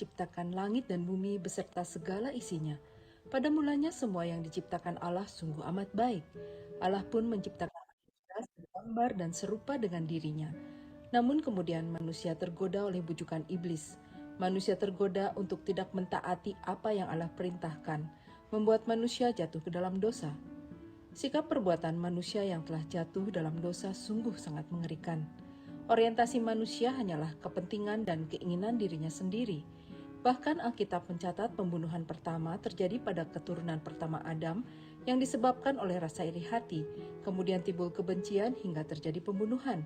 menciptakan langit dan bumi beserta segala isinya. Pada mulanya semua yang diciptakan Allah sungguh amat baik. Allah pun menciptakan manusia segambar dan serupa dengan dirinya. Namun kemudian manusia tergoda oleh bujukan iblis. Manusia tergoda untuk tidak mentaati apa yang Allah perintahkan, membuat manusia jatuh ke dalam dosa. Sikap perbuatan manusia yang telah jatuh dalam dosa sungguh sangat mengerikan. Orientasi manusia hanyalah kepentingan dan keinginan dirinya sendiri. Bahkan Alkitab mencatat pembunuhan pertama terjadi pada keturunan pertama Adam yang disebabkan oleh rasa iri hati, kemudian timbul kebencian hingga terjadi pembunuhan.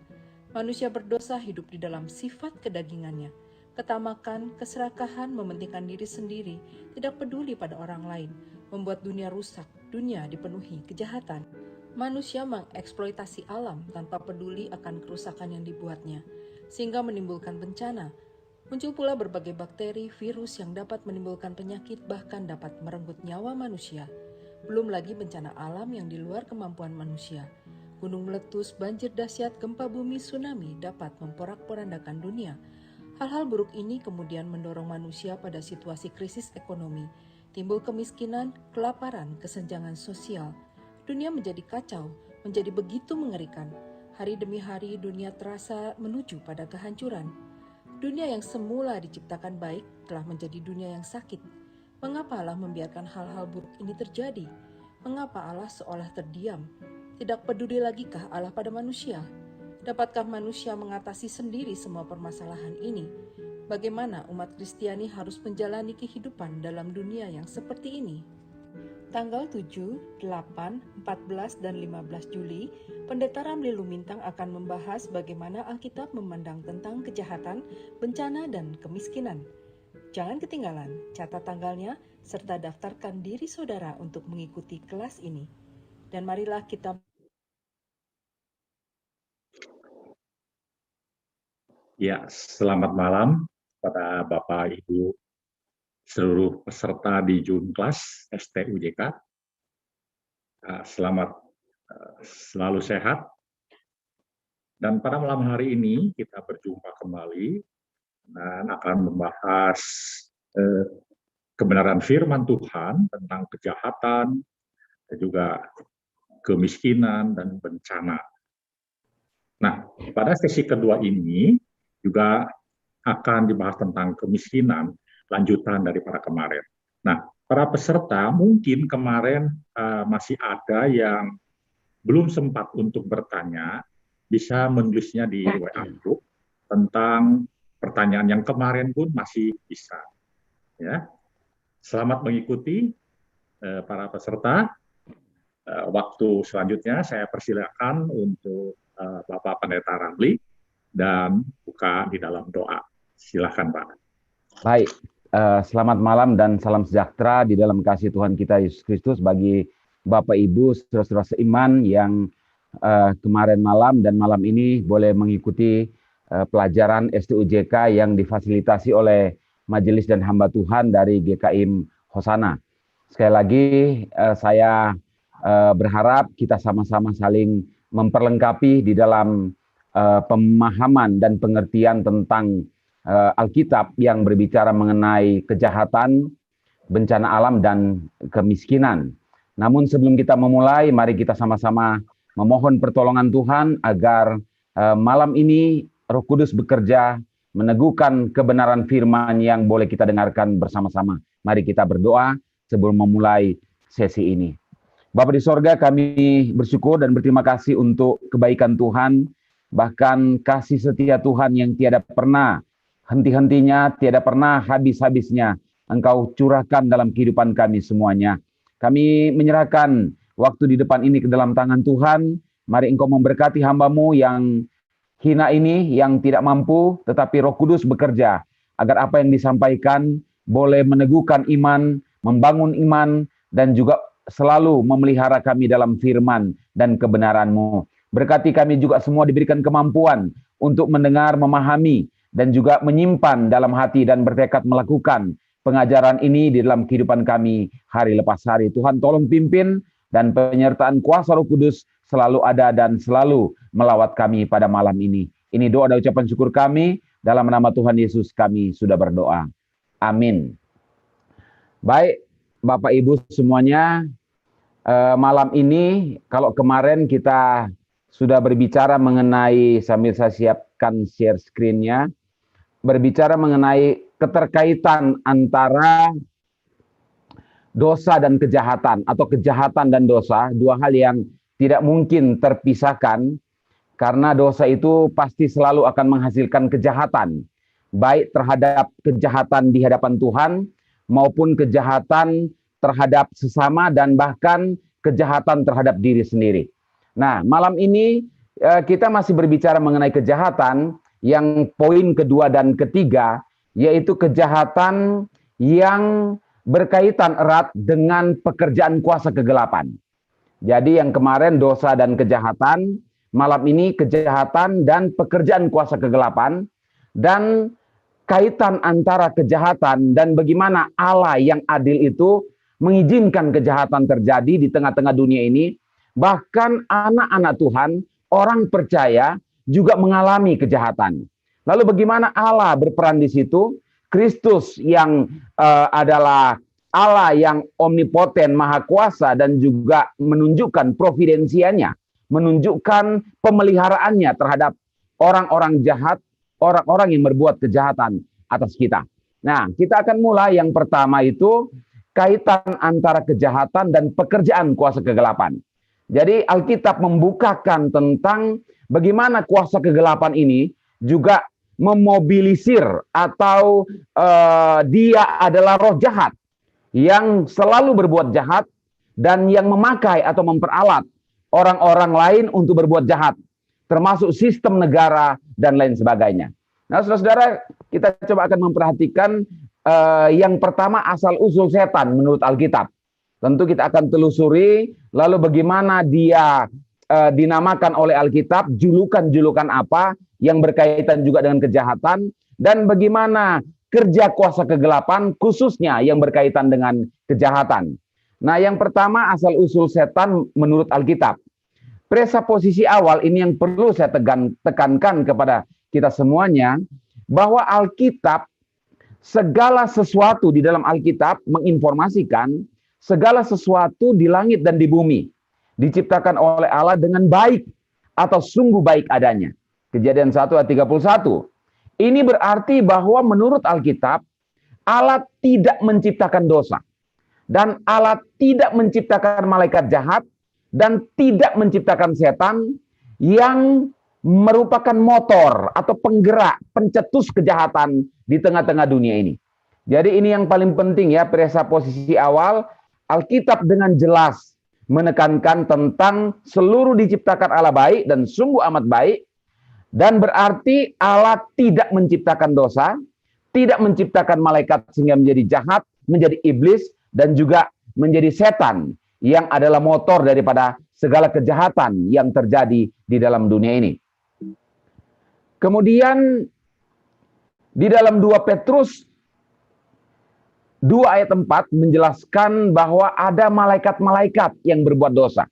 Manusia berdosa hidup di dalam sifat kedagingannya. Ketamakan, keserakahan, mementingkan diri sendiri, tidak peduli pada orang lain, membuat dunia rusak, dunia dipenuhi kejahatan. Manusia mengeksploitasi alam tanpa peduli akan kerusakan yang dibuatnya, sehingga menimbulkan bencana. Muncul pula berbagai bakteri, virus yang dapat menimbulkan penyakit, bahkan dapat merenggut nyawa manusia. Belum lagi bencana alam yang di luar kemampuan manusia. Gunung meletus, banjir dahsyat, gempa bumi, tsunami dapat memporak-porandakan dunia. Hal-hal buruk ini kemudian mendorong manusia pada situasi krisis ekonomi. Timbul kemiskinan, kelaparan, kesenjangan sosial. Dunia menjadi kacau, menjadi begitu mengerikan. Hari demi hari dunia terasa menuju pada kehancuran. Dunia yang semula diciptakan baik telah menjadi dunia yang sakit. Mengapa Allah membiarkan hal-hal buruk ini terjadi? Mengapa Allah seolah terdiam? Tidak peduli lagikah Allah pada manusia? Dapatkah manusia mengatasi sendiri semua permasalahan ini? Bagaimana umat Kristiani harus menjalani kehidupan dalam dunia yang seperti ini? Tanggal 7, 8, 14, dan 15 Juli, Pendeta Ramli Lumintang akan membahas bagaimana Alkitab memandang tentang kejahatan, bencana, dan kemiskinan. Jangan ketinggalan, catat tanggalnya, serta daftarkan diri saudara untuk mengikuti kelas ini. Dan marilah kita... Ya, selamat malam kepada Bapak Ibu seluruh peserta di Zoom kelas STUJK. Selamat selalu sehat. Dan pada malam hari ini kita berjumpa kembali dan akan membahas kebenaran firman Tuhan tentang kejahatan, dan juga kemiskinan dan bencana. Nah, pada sesi kedua ini juga akan dibahas tentang kemiskinan, lanjutan daripada kemarin. Nah, para peserta mungkin kemarin masih ada yang belum sempat untuk bertanya, bisa menulisnya di WA Group tentang pertanyaan yang kemarin pun masih bisa. Ya, selamat mengikuti para peserta. Waktu selanjutnya saya persilakan untuk Bapak Pendeta Ramli dan buka di dalam doa. Silakan, Pak. Baik, selamat malam dan salam sejahtera di dalam kasih Tuhan kita Yesus Kristus bagi Bapak Ibu, saudara-saudara seiman yang kemarin malam dan malam ini boleh mengikuti pelajaran STUJK yang difasilitasi oleh Majelis dan Hamba Tuhan dari GKIM Hosana. Sekali lagi saya berharap kita sama-sama saling memperlengkapi di dalam pemahaman dan pengertian tentang Alkitab yang berbicara mengenai kejahatan, bencana alam, dan kemiskinan. Namun sebelum kita memulai, mari kita sama-sama memohon pertolongan Tuhan agar malam ini Roh Kudus bekerja meneguhkan kebenaran firman yang boleh kita dengarkan bersama-sama. Mari kita berdoa sebelum memulai sesi ini. Bapa di sorga, kami bersyukur dan berterima kasih untuk kebaikan Tuhan, bahkan kasih setia Tuhan yang tiada pernah henti-hentinya, tiada pernah habis-habisnya Engkau curahkan dalam kehidupan kami semuanya. Kami menyerahkan waktu di depan ini ke dalam tangan Tuhan. Mari Engkau memberkati hamba-Mu yang hina ini, yang tidak mampu, tetapi Roh Kudus bekerja agar apa yang disampaikan boleh meneguhkan iman, membangun iman, dan juga selalu memelihara kami dalam firman dan kebenaran-Mu. Berkati kami juga semua diberikan kemampuan untuk mendengar, memahami, dan juga menyimpan dalam hati dan bertekad melakukan pengajaran ini di dalam kehidupan kami hari lepas hari. Tuhan tolong pimpin dan penyertaan kuasa Roh Kudus selalu ada dan selalu melawat kami pada malam ini. Ini doa dan ucapan syukur kami, dalam nama Tuhan Yesus kami sudah berdoa. Amin. Baik, Bapak Ibu semuanya, malam ini kalau kemarin kita sudah berbicara mengenai, sambil saya siapkan share screen-nya, berbicara mengenai keterkaitan antara dosa dan kejahatan, atau kejahatan dan dosa, dua hal yang tidak mungkin terpisahkan, karena dosa itu pasti selalu akan menghasilkan kejahatan, baik terhadap kejahatan di hadapan Tuhan, maupun kejahatan terhadap sesama, dan bahkan kejahatan terhadap diri sendiri. Nah, malam ini kita masih berbicara mengenai kejahatan, yang poin kedua dan ketiga, yaitu kejahatan yang berkaitan erat dengan pekerjaan kuasa kegelapan. Jadi yang kemarin dosa dan kejahatan, malam ini kejahatan dan pekerjaan kuasa kegelapan, dan kaitan antara kejahatan dan bagaimana Allah yang adil itu mengizinkan kejahatan terjadi di tengah-tengah dunia ini. Bahkan anak-anak Tuhan, orang percaya, juga mengalami kejahatan. Lalu bagaimana Allah berperan di situ? Kristus yang adalah Allah yang omnipoten, maha kuasa, dan juga menunjukkan providensianya, menunjukkan pemeliharaannya terhadap orang-orang jahat, orang-orang yang berbuat kejahatan atas kita. Nah, kita akan mulai yang pertama itu kaitan antara kejahatan dan pekerjaan kuasa kegelapan. Jadi Alkitab membukakan tentang bagaimana kuasa kegelapan ini juga memobilisir, atau dia adalah roh jahat yang selalu berbuat jahat dan yang memakai atau memperalat orang-orang lain untuk berbuat jahat, termasuk sistem negara dan lain sebagainya. Nah, saudara-saudara, kita coba akan memperhatikan yang pertama, asal-usul setan menurut Alkitab. Tentu kita akan telusuri, lalu bagaimana dia dinamakan oleh Alkitab, julukan-julukan apa yang berkaitan juga dengan kejahatan, dan bagaimana kerja kuasa kegelapan khususnya yang berkaitan dengan kejahatan. Nah, yang pertama, asal-usul setan menurut Alkitab. Presuposisi awal ini yang perlu saya tekankan kepada kita semuanya, bahwa Alkitab, segala sesuatu di dalam Alkitab menginformasikan segala sesuatu di langit dan di bumi diciptakan oleh Allah dengan baik atau sungguh baik adanya. Kejadian 1 ayat 31. Ini berarti bahwa menurut Alkitab, Allah tidak menciptakan dosa, dan Allah tidak menciptakan malaikat jahat, dan tidak menciptakan setan yang merupakan motor atau penggerak, pencetus kejahatan di tengah-tengah dunia ini. Jadi ini yang paling penting ya, presuposisi awal. Alkitab dengan jelas menekankan tentang seluruh diciptakan Allah baik dan sungguh amat baik, dan berarti Allah tidak menciptakan dosa, tidak menciptakan malaikat sehingga menjadi jahat, menjadi iblis, dan juga menjadi setan yang adalah motor daripada segala kejahatan yang terjadi di dalam dunia ini. Kemudian di dalam 2 Petrus 2 ayat 4 menjelaskan bahwa ada malaikat-malaikat yang berbuat dosa.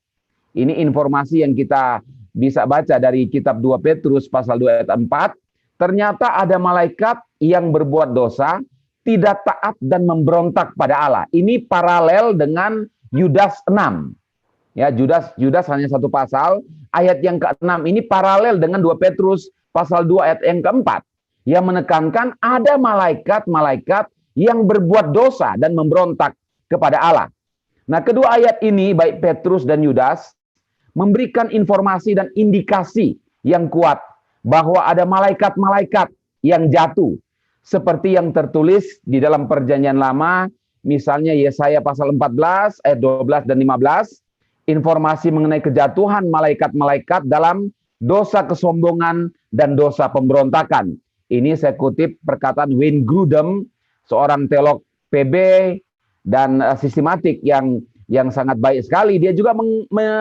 Ini informasi yang kita bisa baca dari kitab 2 Petrus pasal 2 ayat 4. Ternyata ada malaikat yang berbuat dosa, tidak taat dan memberontak pada Allah. Ini paralel dengan Yudas 6. Ya, Yudas hanya satu pasal. Ayat yang ke-6 ini paralel dengan 2 Petrus pasal 2 ayat yang ke-4. Yang menekankan ada malaikat-malaikat yang berbuat dosa dan memberontak kepada Allah. Nah, kedua ayat ini, baik Petrus dan Yudas, memberikan informasi dan indikasi yang kuat bahwa ada malaikat-malaikat yang jatuh. Seperti yang tertulis di dalam Perjanjian Lama, misalnya Yesaya pasal 14, ayat 12 dan 15, informasi mengenai kejatuhan malaikat-malaikat dalam dosa kesombongan dan dosa pemberontakan. Ini saya kutip perkataan Wayne Grudem, seorang teolog PB dan sistematik yang sangat baik sekali. Dia juga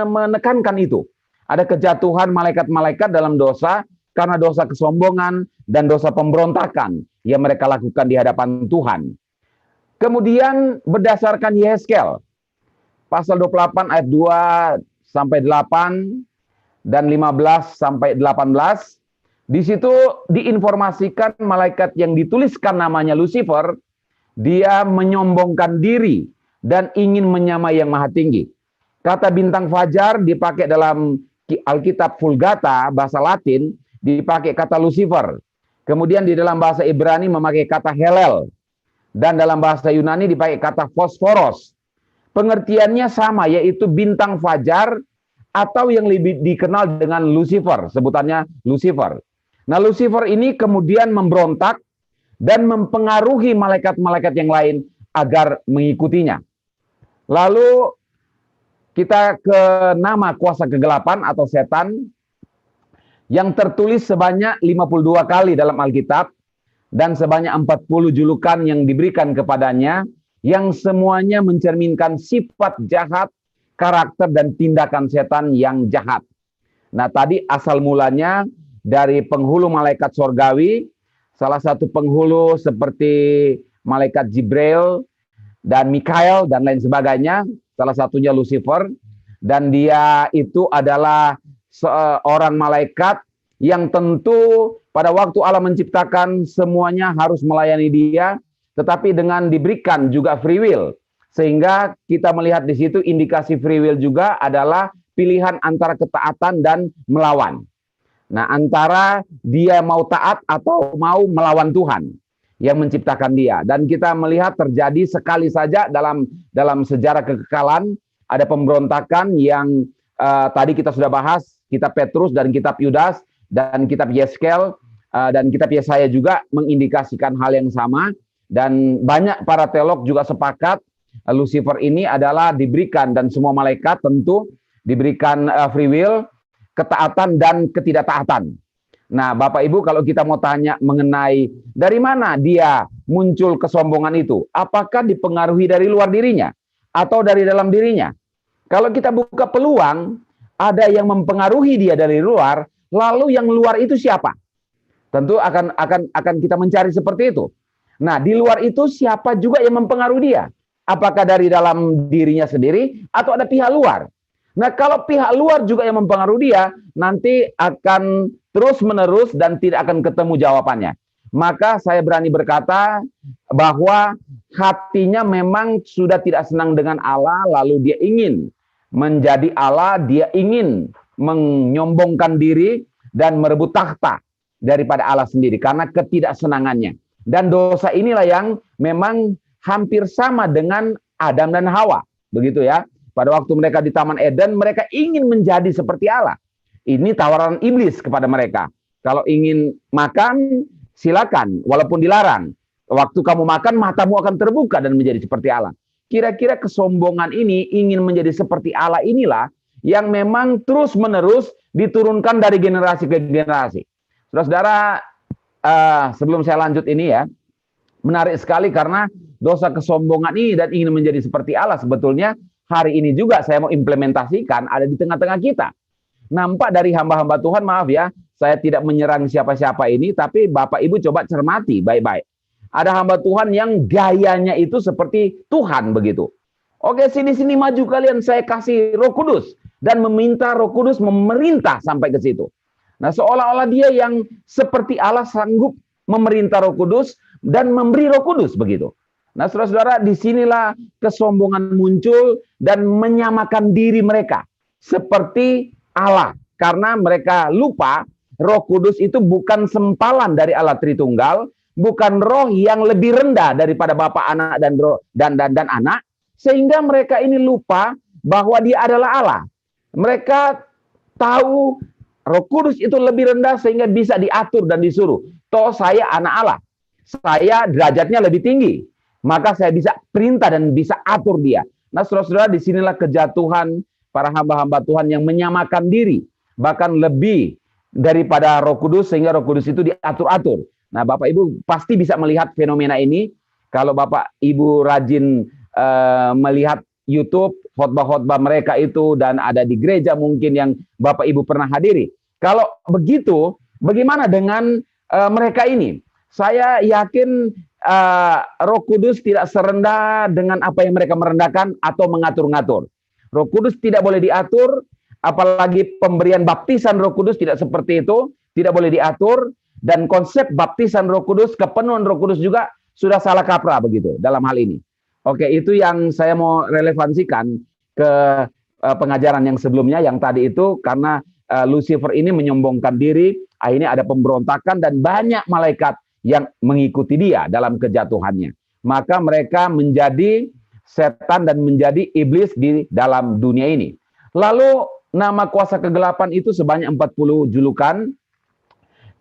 menekankan itu. Ada kejatuhan malaikat-malaikat dalam dosa karena dosa kesombongan dan dosa pemberontakan yang mereka lakukan di hadapan Tuhan. Kemudian berdasarkan Yehezkel pasal 28 ayat 2 sampai 8 dan 15 sampai 18, di situ diinformasikan malaikat yang dituliskan namanya Lucifer Dia menyombongkan diri dan ingin menyamai yang maha tinggi. Kata bintang fajar dipakai dalam Alkitab Vulgata, bahasa Latin, dipakai kata Lucifer. Kemudian di dalam bahasa Ibrani memakai kata Helel. Dan dalam bahasa Yunani dipakai kata Phosphoros. Pengertiannya sama, yaitu bintang fajar atau yang lebih dikenal dengan Lucifer, sebutannya Lucifer. Nah, Lucifer ini kemudian memberontak dan mempengaruhi malaikat-malaikat yang lain agar mengikutinya. Lalu kita ke nama kuasa kegelapan atau setan yang tertulis sebanyak 52 kali dalam Alkitab dan sebanyak 40 julukan yang diberikan kepadanya, yang semuanya mencerminkan sifat jahat, karakter dan tindakan setan yang jahat. Nah, tadi asal mulanya dari penghulu malaikat sorgawi, salah satu penghulu seperti malaikat Jibril dan Mikael dan lain sebagainya, salah satunya Lucifer, dan dia itu adalah seorang malaikat yang tentu pada waktu Allah menciptakan semuanya harus melayani dia, tetapi dengan diberikan juga free will. Sehingga kita melihat di situ indikasi free will juga adalah pilihan antara ketaatan dan melawan. Nah, antara dia mau taat atau mau melawan Tuhan yang menciptakan dia. Dan kita melihat terjadi sekali saja dalam sejarah kekekalan, ada pemberontakan yang tadi kita sudah bahas, kitab Petrus dan kitab Yudas dan kitab Yeskel dan kitab Yesaya juga mengindikasikan hal yang sama. Dan banyak para teolog juga sepakat Lucifer ini adalah diberikan, dan semua malaikat tentu diberikan free will, ketaatan dan ketidaktaatan. Nah, Bapak Ibu, kalau kita mau tanya mengenai dari mana dia muncul kesombongan itu, apakah dipengaruhi dari luar dirinya atau dari dalam dirinya? Kalau kita buka peluang, ada yang mempengaruhi dia dari luar, lalu yang luar itu siapa? Tentu akan kita mencari seperti itu. Nah, di luar itu siapa juga yang mempengaruhi dia? Apakah dari dalam dirinya sendiri atau ada pihak luar? Nah, kalau pihak luar juga yang mempengaruhi dia, nanti akan terus-menerus dan tidak akan ketemu jawabannya. Maka saya berani berkata bahwa hatinya memang sudah tidak senang dengan Allah, lalu dia ingin menjadi Allah, dia ingin menyombongkan diri dan merebut takhta daripada Allah sendiri karena ketidaksenangannya. Dan dosa inilah yang memang hampir sama dengan Adam dan Hawa, begitu ya. Pada waktu mereka di Taman Eden, mereka ingin menjadi seperti Allah. Ini tawaran iblis kepada mereka. Kalau ingin makan, silakan, walaupun dilarang. Waktu kamu makan, matamu akan terbuka dan menjadi seperti Allah. Kira-kira kesombongan ini, ingin menjadi seperti Allah inilah, yang memang terus-menerus diturunkan dari generasi ke generasi. Saudara-saudara, sebelum saya lanjut ini ya, menarik sekali karena dosa kesombongan ini dan ingin menjadi seperti Allah sebetulnya hari ini juga saya mau implementasikan ada di tengah-tengah kita. Nampak dari hamba-hamba Tuhan, maaf ya, saya tidak menyerang siapa-siapa ini, tapi Bapak Ibu coba cermati baik-baik. Ada hamba Tuhan yang gayanya itu seperti Tuhan begitu. Oke, sini-sini maju kalian, saya kasih Roh Kudus. Dan meminta Roh Kudus memerintah sampai ke situ. Nah, seolah-olah dia yang seperti Allah sanggup memerintah Roh Kudus dan memberi Roh Kudus begitu. Nah, saudara-saudara, disinilah kesombongan muncul dan menyamakan diri mereka seperti Allah. Karena mereka lupa Roh Kudus itu bukan sempalan dari Allah Tritunggal, bukan roh yang lebih rendah daripada Bapa, Anak dan Roh dan Anak, sehingga mereka ini lupa bahwa dia adalah Allah. Mereka tahu Roh Kudus itu lebih rendah sehingga bisa diatur dan disuruh. Toh saya anak Allah, saya derajatnya lebih tinggi, maka saya bisa perintah dan bisa atur dia. Nah, saudara-saudara, disinilah kejatuhan para hamba-hamba Tuhan yang menyamakan diri, bahkan lebih daripada Roh Kudus, sehingga Roh Kudus itu diatur-atur. Nah, Bapak Ibu pasti bisa melihat fenomena ini kalau Bapak Ibu rajin melihat YouTube khotbah-khotbah mereka itu dan ada di gereja mungkin yang Bapak Ibu pernah hadiri. Kalau begitu, bagaimana dengan mereka ini? Saya yakin Roh Kudus tidak serendah dengan apa yang mereka merendahkan atau mengatur-ngatur. Roh Kudus tidak boleh diatur, apalagi pemberian baptisan Roh Kudus tidak seperti itu, tidak boleh diatur. Dan konsep baptisan Roh Kudus, kepenuhan Roh Kudus juga sudah salah kaprah begitu dalam hal ini. Oke, itu yang saya mau relevansikan ke pengajaran yang sebelumnya, yang tadi itu karena Lucifer ini menyombongkan diri, akhirnya ada pemberontakan dan banyak malaikat yang mengikuti dia dalam kejatuhannya. Maka mereka menjadi setan dan menjadi iblis di dalam dunia ini. Lalu nama kuasa kegelapan itu sebanyak 40 julukan.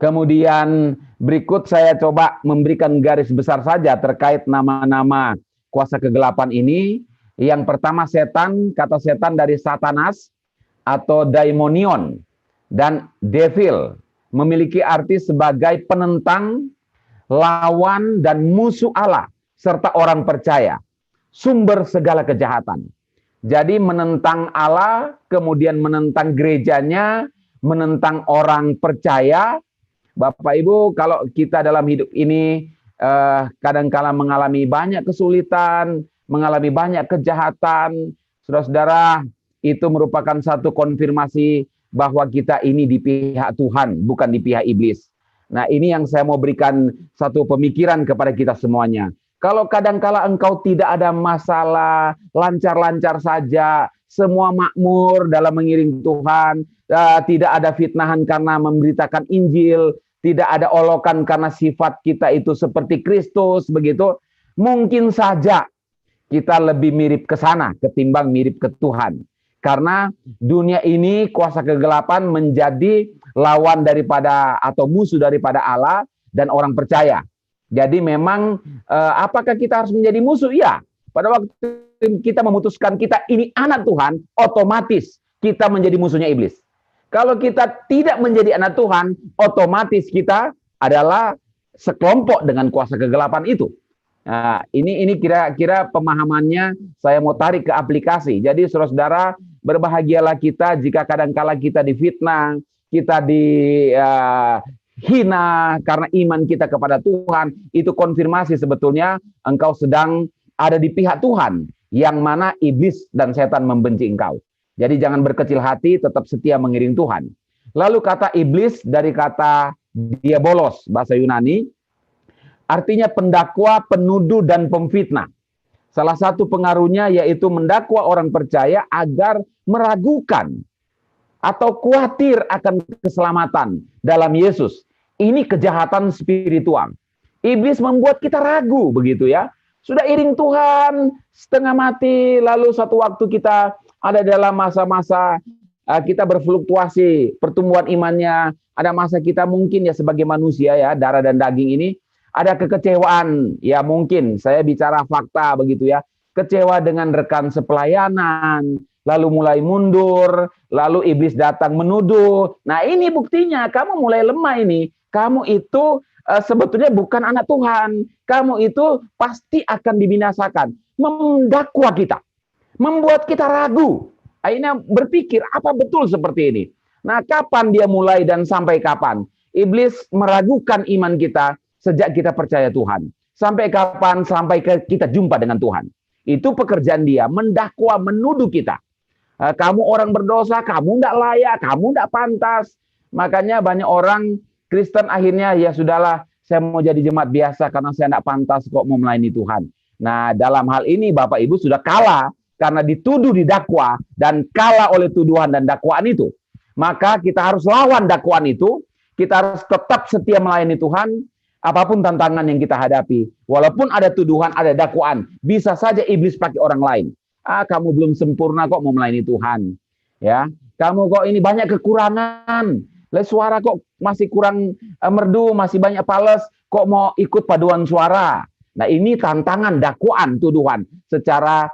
Kemudian berikut saya coba memberikan garis besar saja terkait nama-nama kuasa kegelapan ini. Yang pertama setan, kata setan dari satanas atau daimonion, dan devil memiliki arti sebagai penentang, lawan, dan musuh Allah, serta orang percaya, sumber segala kejahatan. Jadi menentang Allah, kemudian menentang gerejanya, menentang orang percaya. Bapak Ibu, kalau kita dalam hidup ini kadang-kala mengalami banyak kesulitan, mengalami banyak kejahatan, saudara-saudara, itu merupakan satu konfirmasi bahwa kita ini di pihak Tuhan, bukan di pihak iblis. Nah, ini yang saya mau berikan satu pemikiran kepada kita semuanya. Kalau kadang-kala engkau tidak ada masalah, lancar-lancar saja, semua makmur dalam mengiring Tuhan, tidak ada fitnahan karena memberitakan Injil, tidak ada olokan karena sifat kita itu seperti Kristus, begitu, mungkin saja kita lebih mirip ke sana ketimbang mirip ke Tuhan. Karena dunia ini kuasa kegelapan menjadi lawan daripada atau musuh daripada Allah dan orang percaya. Jadi memang apakah kita harus menjadi musuh? Iya. Pada waktu kita memutuskan kita ini anak Tuhan, otomatis kita menjadi musuhnya iblis. Kalau kita tidak menjadi anak Tuhan, otomatis kita adalah sekelompok dengan kuasa kegelapan itu. Nah, ini kira-kira pemahamannya saya mau tarik ke aplikasi. Jadi saudara-saudara, berbahagialah kita jika kadang-kala kita difitnah, kita hina karena iman kita kepada Tuhan. Itu konfirmasi sebetulnya engkau sedang ada di pihak Tuhan, yang mana iblis dan setan membenci engkau. Jadi jangan berkecil hati, tetap setia mengiring Tuhan. Lalu kata iblis dari kata diabolos, bahasa Yunani, artinya pendakwa, penuduh, dan pemfitnah. Salah satu pengaruhnya yaitu mendakwa orang percaya agar meragukan atau khawatir akan keselamatan dalam Yesus. Ini kejahatan spiritual. Iblis membuat kita ragu, begitu ya. Sudah iring Tuhan, setengah mati, lalu suatu waktu kita ada dalam masa-masa kita berfluktuasi, pertumbuhan imannya, ada masa kita mungkin ya sebagai manusia ya, darah dan daging ini, ada kekecewaan, ya mungkin, saya bicara fakta begitu ya, kecewa dengan rekan sepelayanan, lalu mulai mundur, lalu iblis datang menuduh. Nah ini buktinya, kamu mulai lemah ini, kamu itu sebetulnya bukan anak Tuhan, kamu itu pasti akan dibinasakan, mendakwa kita, membuat kita ragu. Akhirnya berpikir, apa betul seperti ini? Nah, kapan dia mulai dan sampai kapan? Iblis meragukan iman kita sejak kita percaya Tuhan. Sampai kapan? Sampai kita jumpa dengan Tuhan. Itu pekerjaan dia, mendakwa, menuduh kita. Kamu orang berdosa, kamu tidak layak, kamu tidak pantas. Makanya banyak orang Kristen akhirnya, ya sudahlah, saya mau jadi jemaat biasa karena saya tidak pantas kok mau melayani Tuhan. Nah, dalam hal ini Bapak Ibu sudah kalah karena dituduh didakwa dan kalah oleh tuduhan dan dakwaan itu. Maka kita harus lawan dakwaan itu, kita harus tetap setia melayani Tuhan, apapun tantangan yang kita hadapi. Walaupun ada tuduhan, ada dakwaan, bisa saja iblis pakai orang lain. Kamu belum sempurna kok mau melayani Tuhan. Ya, kamu kok ini banyak kekurangan. Suara kok masih kurang merdu, masih banyak fales, kok mau ikut paduan suara. Nah, ini tantangan, dakwaan, tuduhan. Secara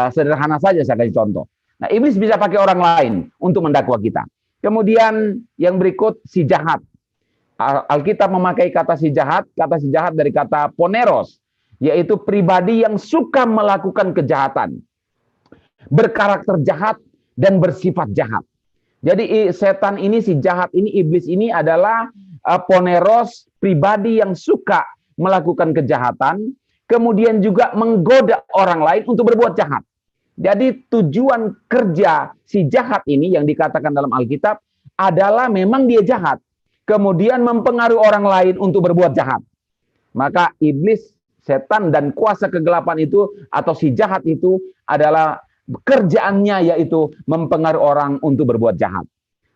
sederhana saja saya kasih contoh. Nah, iblis bisa pakai orang lain untuk mendakwa kita. Kemudian yang berikut, si jahat. Alkitab memakai kata si jahat dari kata poneros, yaitu pribadi yang suka melakukan kejahatan, berkarakter jahat, dan bersifat jahat. Jadi setan ini, si jahat ini, iblis ini adalah poneros, pribadi yang suka melakukan kejahatan, kemudian juga menggoda orang lain untuk berbuat jahat. Jadi tujuan kerja si jahat ini yang dikatakan dalam Alkitab adalah memang dia jahat, kemudian mempengaruhi orang lain untuk berbuat jahat. Maka iblis Setan dan kuasa kegelapan itu atau si jahat itu adalah kerjaannya yaitu mempengaruhi orang untuk berbuat jahat.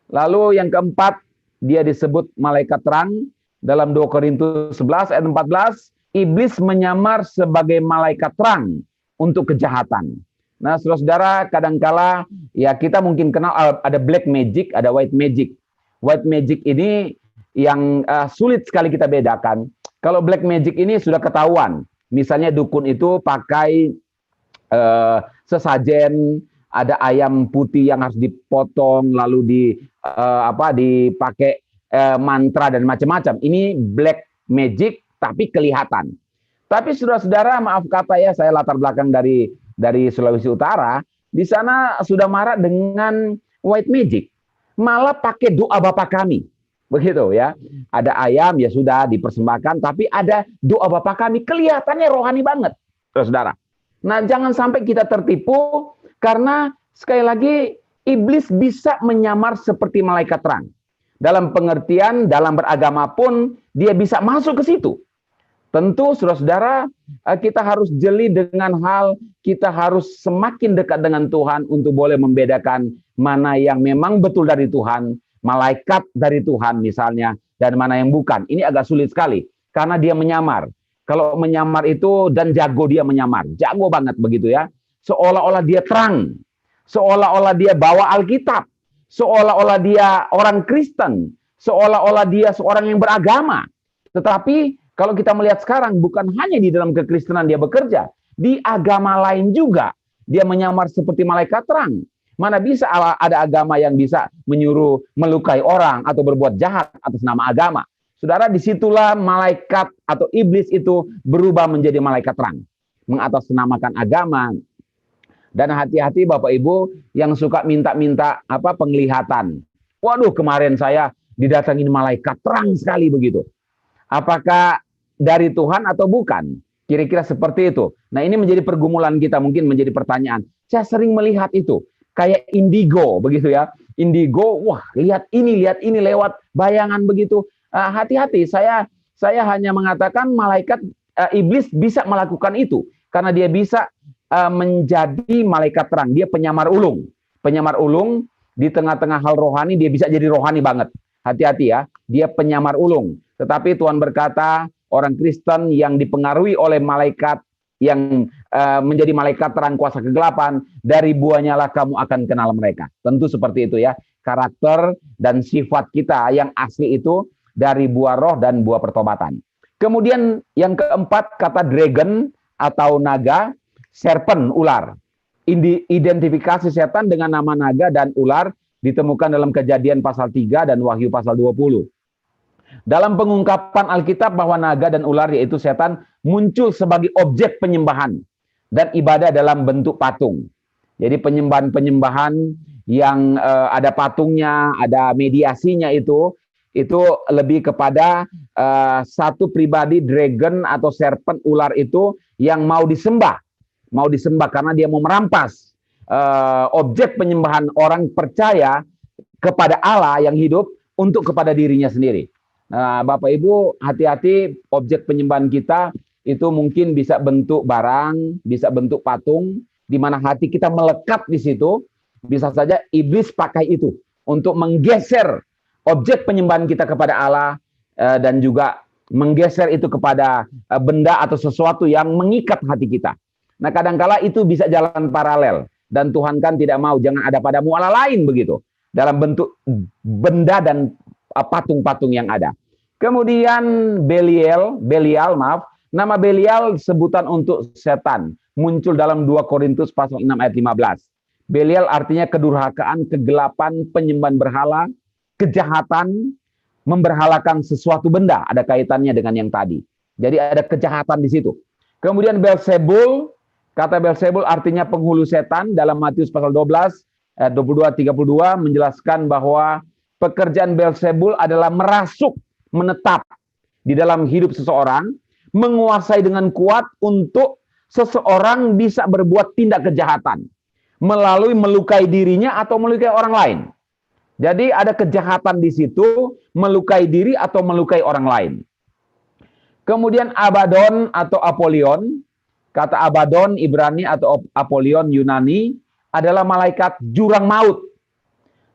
Lalu yang keempat, dia disebut malaikat terang. Dalam 2 Korintus 11 ayat 14, iblis menyamar sebagai malaikat terang untuk kejahatan. Nah, saudara-saudara, kadangkala ya kita mungkin kenal ada black magic, ada white magic. White magic ini yang sulit sekali kita bedakan. Kalau black magic ini sudah ketahuan. Misalnya dukun itu pakai sesajen, ada ayam putih yang harus dipotong, lalu dipakai mantra dan macam-macam. Ini black magic tapi kelihatan. Tapi saudara-saudara, maaf kata ya, saya latar belakang dari Sulawesi Utara, di sana sudah marak dengan white magic. Malah pakai doa Bapa kami. Begitu ya. Ada ayam ya sudah dipersembahkan, tapi ada doa Bapa kami, kelihatannya rohani banget, saudara. Nah, jangan sampai kita tertipu karena sekali lagi iblis bisa menyamar seperti malaikat terang. Dalam pengertian, dalam beragama pun dia bisa masuk ke situ. Tentu saudara-saudara, kita harus jeli dengan hal, kita harus semakin dekat dengan Tuhan untuk boleh membedakan mana yang memang betul dari Tuhan, malaikat dari Tuhan misalnya, dan mana yang bukan. Ini agak sulit sekali, karena dia menyamar. Kalau menyamar itu, dan jago dia menyamar, jago banget begitu ya. Seolah-olah dia terang, seolah-olah dia bawa Alkitab, seolah-olah dia orang Kristen, seolah-olah dia seorang yang beragama. Tetapi kalau kita melihat sekarang, bukan hanya di dalam kekristenan dia bekerja, di agama lain juga dia menyamar seperti malaikat terang. Mana bisa ada agama yang bisa menyuruh melukai orang atau berbuat jahat atas nama agama. Saudara, disitulah malaikat atau iblis itu berubah menjadi malaikat terang, mengatasnamakan agama. Dan hati-hati Bapak Ibu yang suka minta-minta penglihatan. Waduh, kemarin saya didatangin malaikat terang sekali begitu. Apakah dari Tuhan atau bukan? Kira-kira seperti itu. Nah, ini menjadi pergumulan kita, mungkin menjadi pertanyaan. Saya sering melihat itu kayak indigo begitu ya. Indigo, wah, lihat ini lewat bayangan begitu. Hati-hati, saya hanya mengatakan malaikat iblis bisa melakukan itu karena dia bisa menjadi malaikat terang. Dia penyamar ulung. Penyamar ulung di tengah-tengah hal rohani, dia bisa jadi rohani banget. Hati-hati ya, dia penyamar ulung. Tetapi Tuhan berkata, orang Kristen yang dipengaruhi oleh malaikat, yang menjadi malaikat terang kuasa kegelapan, dari buahnya lah kamu akan kenal mereka. Tentu seperti itu ya. Karakter dan sifat kita yang asli itu dari buah roh dan buah pertobatan. Kemudian yang keempat, kata dragon atau naga, serpent, ular. Identifikasi setan dengan nama naga dan ular ditemukan dalam Kejadian pasal 3 dan Wahyu pasal 20. Dalam pengungkapan Alkitab bahwa naga dan ular yaitu setan muncul sebagai objek penyembahan dan ibadah dalam bentuk patung. Jadi penyembahan-penyembahan yang ada patungnya, ada mediasinya itu lebih kepada satu pribadi dragon atau serpent, ular itu yang mau disembah karena dia mau merampas objek penyembahan orang percaya kepada Allah yang hidup untuk kepada dirinya sendiri. Nah, Bapak Ibu, hati-hati, objek penyembahan kita itu mungkin bisa bentuk barang, bisa bentuk patung, di mana hati kita melekat di situ. Bisa saja iblis pakai itu untuk menggeser objek penyembahan kita kepada Allah dan juga menggeser itu kepada benda atau sesuatu yang mengikat hati kita. Nah, kadangkala itu bisa jalan paralel, dan Tuhan kan tidak mau jangan ada padamu Allah lain begitu dalam bentuk benda dan patung-patung yang ada. Kemudian Belial, nama Belial sebutan untuk setan, muncul dalam 2 Korintus pasal 6 ayat 15. Belial artinya kedurhakaan, kegelapan, penyembahan berhala, kejahatan, memberhalakan sesuatu benda, ada kaitannya dengan yang tadi. Jadi ada kejahatan di situ. Kemudian Beelzebul, kata Beelzebul artinya penghulu setan, dalam Matius pasal 12 ayat 22-32 menjelaskan bahwa pekerjaan Beelzebul adalah merasuk, menetap di dalam hidup seseorang, menguasai dengan kuat untuk seseorang bisa berbuat tindak kejahatan melalui melukai dirinya atau melukai orang lain. Jadi ada kejahatan di situ, melukai diri atau melukai orang lain. Kemudian Abaddon atau Apollyon, kata Abaddon Ibrani atau Apollyon Yunani adalah malaikat jurang maut.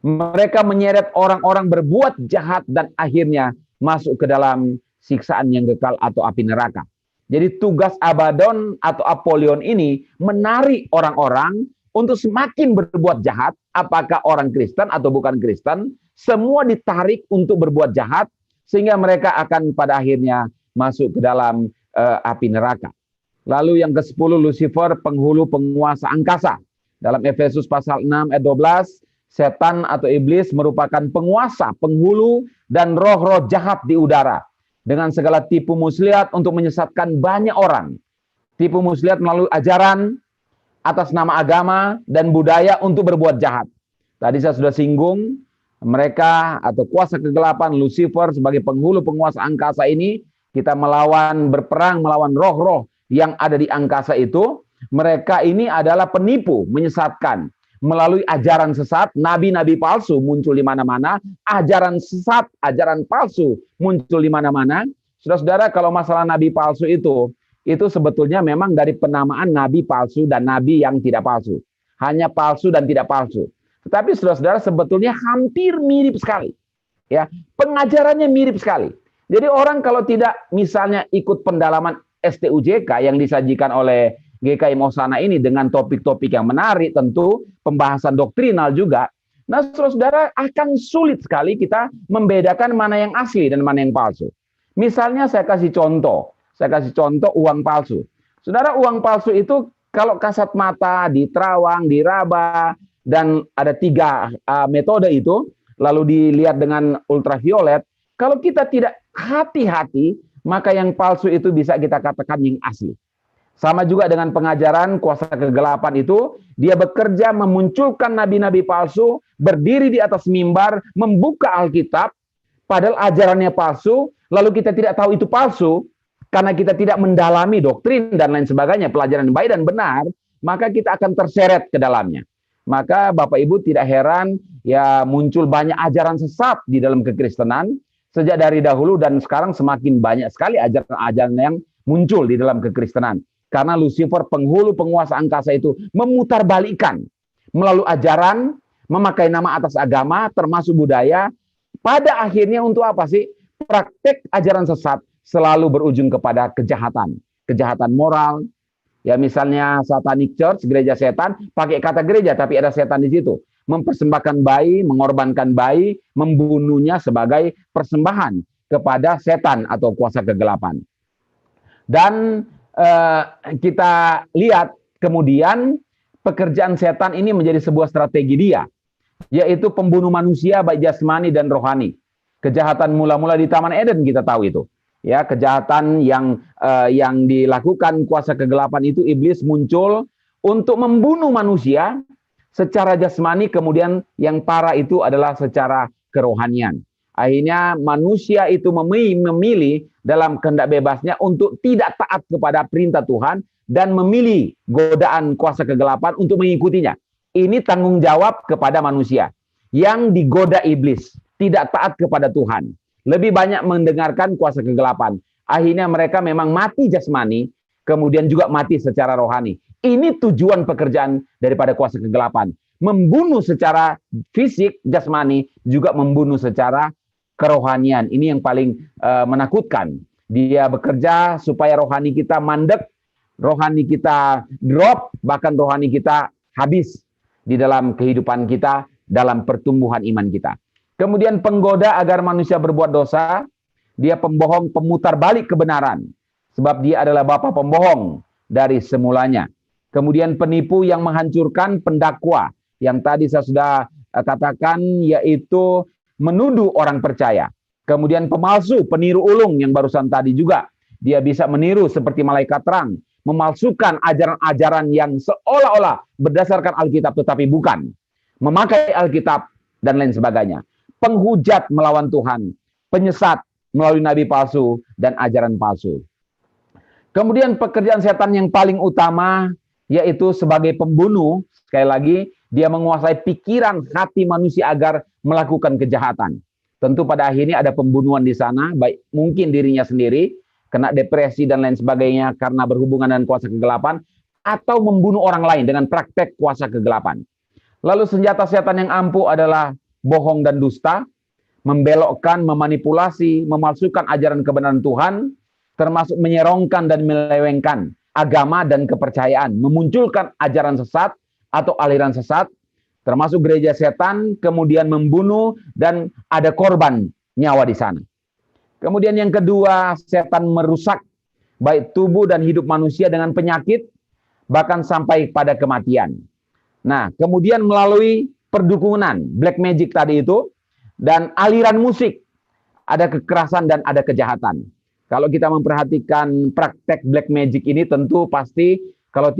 Mereka menyeret orang-orang berbuat jahat dan akhirnya masuk ke dalam siksaan yang kekal atau api neraka. Jadi tugas Abaddon atau Apollyon ini menarik orang-orang untuk semakin berbuat jahat, apakah orang Kristen atau bukan Kristen, semua ditarik untuk berbuat jahat, sehingga mereka akan pada akhirnya masuk ke dalam api neraka. Lalu yang ke-10, Lucifer, penghulu penguasa angkasa. Dalam Efesus pasal 6 ayat 12, setan atau iblis merupakan penguasa, penghulu, dan roh-roh jahat di udara. Dengan segala tipu muslihat untuk menyesatkan banyak orang. Tipu muslihat melalui ajaran atas nama agama dan budaya untuk berbuat jahat. Tadi saya sudah singgung, mereka atau kuasa kegelapan, Lucifer sebagai penghulu penguasa angkasa ini, kita berperang melawan roh-roh yang ada di angkasa itu. Mereka ini adalah penipu, menyesatkan. Melalui ajaran sesat, nabi-nabi palsu muncul di mana-mana, ajaran sesat, ajaran palsu muncul di mana-mana. Saudara-saudara, kalau masalah nabi palsu itu sebetulnya memang dari penamaan nabi palsu dan nabi yang tidak palsu. Hanya palsu dan tidak palsu. Tetapi saudara-saudara sebetulnya hampir mirip sekali. Ya, pengajarannya mirip sekali. Jadi orang kalau tidak misalnya ikut pendalaman STUJK yang disajikan oleh GKI Osana ini dengan topik-topik yang menarik, tentu pembahasan doktrinal juga. Nah, saudara-saudara, akan sulit sekali kita membedakan mana yang asli dan mana yang palsu. Misalnya saya kasih contoh uang palsu. Saudara, uang palsu itu kalau kasat mata, di terawang, diraba, dan ada 3 metode itu, lalu dilihat dengan ultraviolet, kalau kita tidak hati-hati, maka yang palsu itu bisa kita katakan yang asli. Sama juga dengan pengajaran kuasa kegelapan itu, dia bekerja memunculkan nabi-nabi palsu, berdiri di atas mimbar, membuka Alkitab, padahal ajarannya palsu, lalu kita tidak tahu itu palsu, karena kita tidak mendalami doktrin dan lain sebagainya, pelajaran baik dan benar, maka kita akan terseret ke dalamnya. Maka Bapak Ibu tidak heran, ya muncul banyak ajaran sesat di dalam kekristenan, sejak dari dahulu dan sekarang semakin banyak sekali ajaran-ajaran yang muncul di dalam kekristenan. Karena Lucifer, penghulu penguasa angkasa itu memutarbalikkan melalui ajaran, memakai nama atas agama, termasuk budaya. Pada akhirnya untuk apa sih? Praktek ajaran sesat selalu berujung kepada kejahatan. Kejahatan moral. Ya misalnya Satanic Church, gereja setan, pakai kata gereja tapi ada setan di situ. Mempersembahkan bayi, mengorbankan bayi, membunuhnya sebagai persembahan kepada setan atau kuasa kegelapan. Dan kita lihat kemudian pekerjaan setan ini menjadi sebuah strategi dia, yaitu pembunuh manusia baik jasmani dan rohani. Kejahatan mula-mula di Taman Eden kita tahu itu. Ya, kejahatan yang dilakukan kuasa kegelapan itu, iblis muncul untuk membunuh manusia secara jasmani, kemudian yang parah itu adalah secara kerohanian. Akhirnya manusia itu memilih dalam kehendak bebasnya untuk tidak taat kepada perintah Tuhan dan memilih godaan kuasa kegelapan untuk mengikutinya. Ini tanggung jawab kepada manusia yang digoda iblis, tidak taat kepada Tuhan. Lebih banyak mendengarkan kuasa kegelapan. Akhirnya mereka memang mati jasmani, kemudian juga mati secara rohani. Ini tujuan pekerjaan daripada kuasa kegelapan. Membunuh secara fisik, jasmani, juga membunuh secara kerohanian. Ini yang paling menakutkan. Dia bekerja supaya rohani kita mandek, rohani kita drop, bahkan rohani kita habis di dalam kehidupan kita, dalam pertumbuhan iman kita. Kemudian penggoda agar manusia berbuat dosa, dia pembohong, pemutar balik kebenaran. Sebab dia adalah bapa pembohong dari semulanya. Kemudian penipu yang menghancurkan pendakwa, yang tadi saya sudah katakan, yaitu menuduh orang percaya. Kemudian pemalsu, peniru ulung yang barusan tadi juga. Dia bisa meniru seperti malaikat terang, memalsukan ajaran-ajaran yang seolah-olah berdasarkan Alkitab tetapi bukan. Memakai Alkitab dan lain sebagainya. Penghujat melawan Tuhan, penyesat melalui nabi palsu dan ajaran palsu. Kemudian pekerjaan setan yang paling utama yaitu sebagai pembunuh. Sekali lagi, dia menguasai pikiran hati manusia agar melakukan kejahatan. Tentu pada akhirnya ada pembunuhan di sana, baik mungkin dirinya sendiri, kena depresi dan lain sebagainya karena berhubungan dengan kuasa kegelapan, atau membunuh orang lain dengan praktek kuasa kegelapan. Lalu senjata setan yang ampuh adalah bohong dan dusta, membelokkan, memanipulasi, memalsukan ajaran kebenaran Tuhan, termasuk menyerongkan dan menyelewengkan agama dan kepercayaan, memunculkan ajaran sesat atau aliran sesat, termasuk gereja setan, kemudian membunuh dan ada korban nyawa di sana. Kemudian yang kedua, setan merusak baik tubuh dan hidup manusia dengan penyakit, bahkan sampai pada kematian. Nah, kemudian melalui perdukunan, black magic tadi itu, dan aliran musik, ada kekerasan dan ada kejahatan. Kalau kita memperhatikan praktek black magic ini, tentu pasti kalau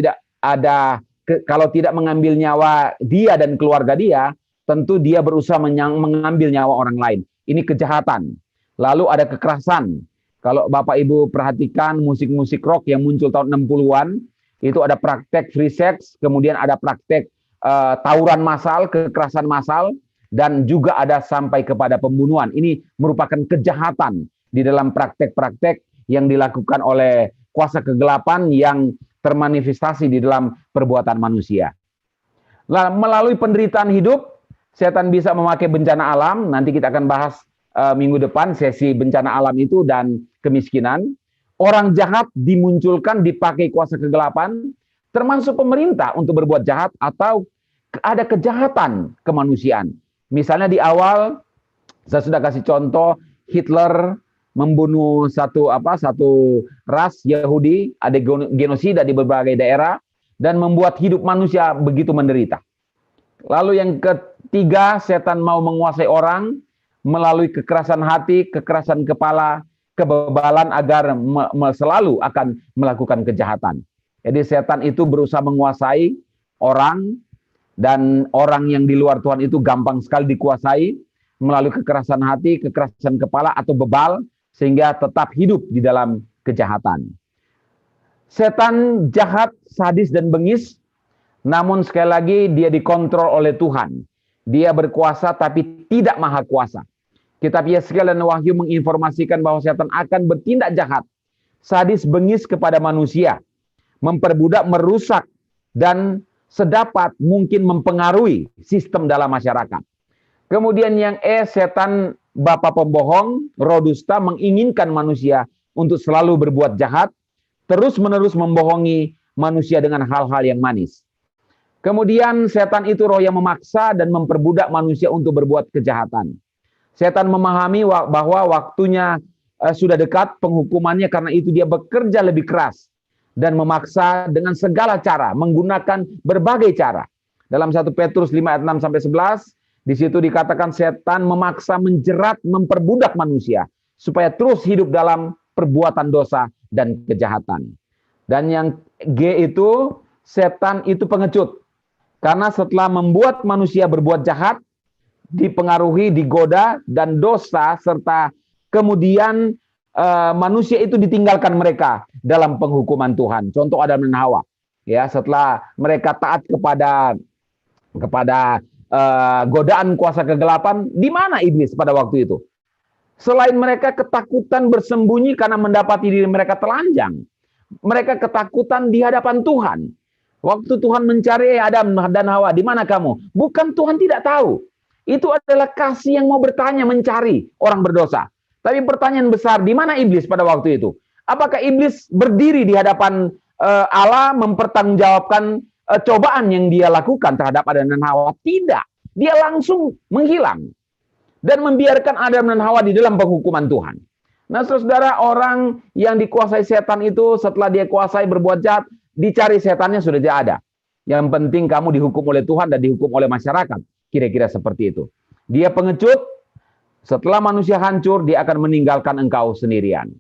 tidak mengambil nyawa dia dan keluarga dia, tentu dia berusaha mengambil nyawa orang lain. Ini kejahatan. Lalu ada kekerasan. Kalau Bapak Ibu perhatikan musik-musik rock yang muncul tahun 60-an, itu ada praktek free sex, kemudian ada praktek tawuran massal, kekerasan massal, dan juga ada sampai kepada pembunuhan. Ini merupakan kejahatan di dalam praktek-praktek yang dilakukan oleh kuasa kegelapan yang termanifestasi di dalam perbuatan manusia. Nah, melalui penderitaan hidup, setan bisa memakai bencana alam. Nanti kita akan bahas minggu depan sesi bencana alam itu dan kemiskinan. Orang jahat dimunculkan, dipakai kuasa kegelapan, termasuk pemerintah untuk berbuat jahat atau ada kejahatan kemanusiaan. Misalnya di awal, saya sudah kasih contoh, Hitler membunuh satu ras Yahudi, ada genosida di berbagai daerah, dan membuat hidup manusia begitu menderita. Lalu yang ketiga, setan mau menguasai orang melalui kekerasan hati, kekerasan kepala, kebebalan agar selalu akan melakukan kejahatan. Jadi setan itu berusaha menguasai orang, dan orang yang di luar Tuhan itu gampang sekali dikuasai melalui kekerasan hati, kekerasan kepala atau bebal, sehingga tetap hidup di dalam kejahatan. Setan jahat, sadis, dan bengis, namun sekali lagi dia dikontrol oleh Tuhan. Dia berkuasa tapi tidak maha kuasa. Kitab Yeskiel dan Wahyu menginformasikan bahwa setan akan bertindak jahat, sadis, bengis kepada manusia, memperbudak, merusak, dan sedapat mungkin mempengaruhi sistem dalam masyarakat. Kemudian yang setan bapa pembohong, roh dusta, menginginkan manusia untuk selalu berbuat jahat, terus-menerus membohongi manusia dengan hal-hal yang manis. Kemudian setan itu roh yang memaksa dan memperbudak manusia untuk berbuat kejahatan. Setan memahami bahwa waktunya sudah dekat penghukumannya, karena itu dia bekerja lebih keras dan memaksa dengan segala cara, menggunakan berbagai cara. Dalam 1 Petrus 5 ayat 6 sampai 11, di situ dikatakan setan memaksa, menjerat, memperbudak manusia supaya terus hidup dalam perbuatan dosa dan kejahatan. Dan yang G itu, setan itu pengecut. Karena setelah membuat manusia berbuat jahat, dipengaruhi, digoda, dan dosa, serta kemudian manusia itu ditinggalkan mereka dalam penghukuman Tuhan. Contoh Adam dan Hawa. Ya, setelah mereka taat kepada godaan kuasa kegelapan, di mana iblis pada waktu itu? Selain mereka ketakutan bersembunyi karena mendapati diri mereka telanjang, mereka ketakutan di hadapan Tuhan. Waktu Tuhan mencari Adam dan Hawa, di mana kamu? Bukan Tuhan tidak tahu. Itu adalah kasih yang mau bertanya, mencari orang berdosa. Tapi pertanyaan besar, di mana iblis pada waktu itu? Apakah iblis berdiri di hadapan Allah mempertanggungjawabkan cobaan yang dia lakukan terhadap Adam dan Hawa? Tidak. Dia langsung menghilang dan membiarkan Adam dan Hawa di dalam penghukuman Tuhan. Nah, saudara, orang yang dikuasai setan itu setelah dia kuasai berbuat jahat, dicari setannya sudah tidak ada. Yang penting kamu dihukum oleh Tuhan dan dihukum oleh masyarakat. Kira-kira seperti itu. Dia pengecut, setelah manusia hancur, dia akan meninggalkan engkau sendirian.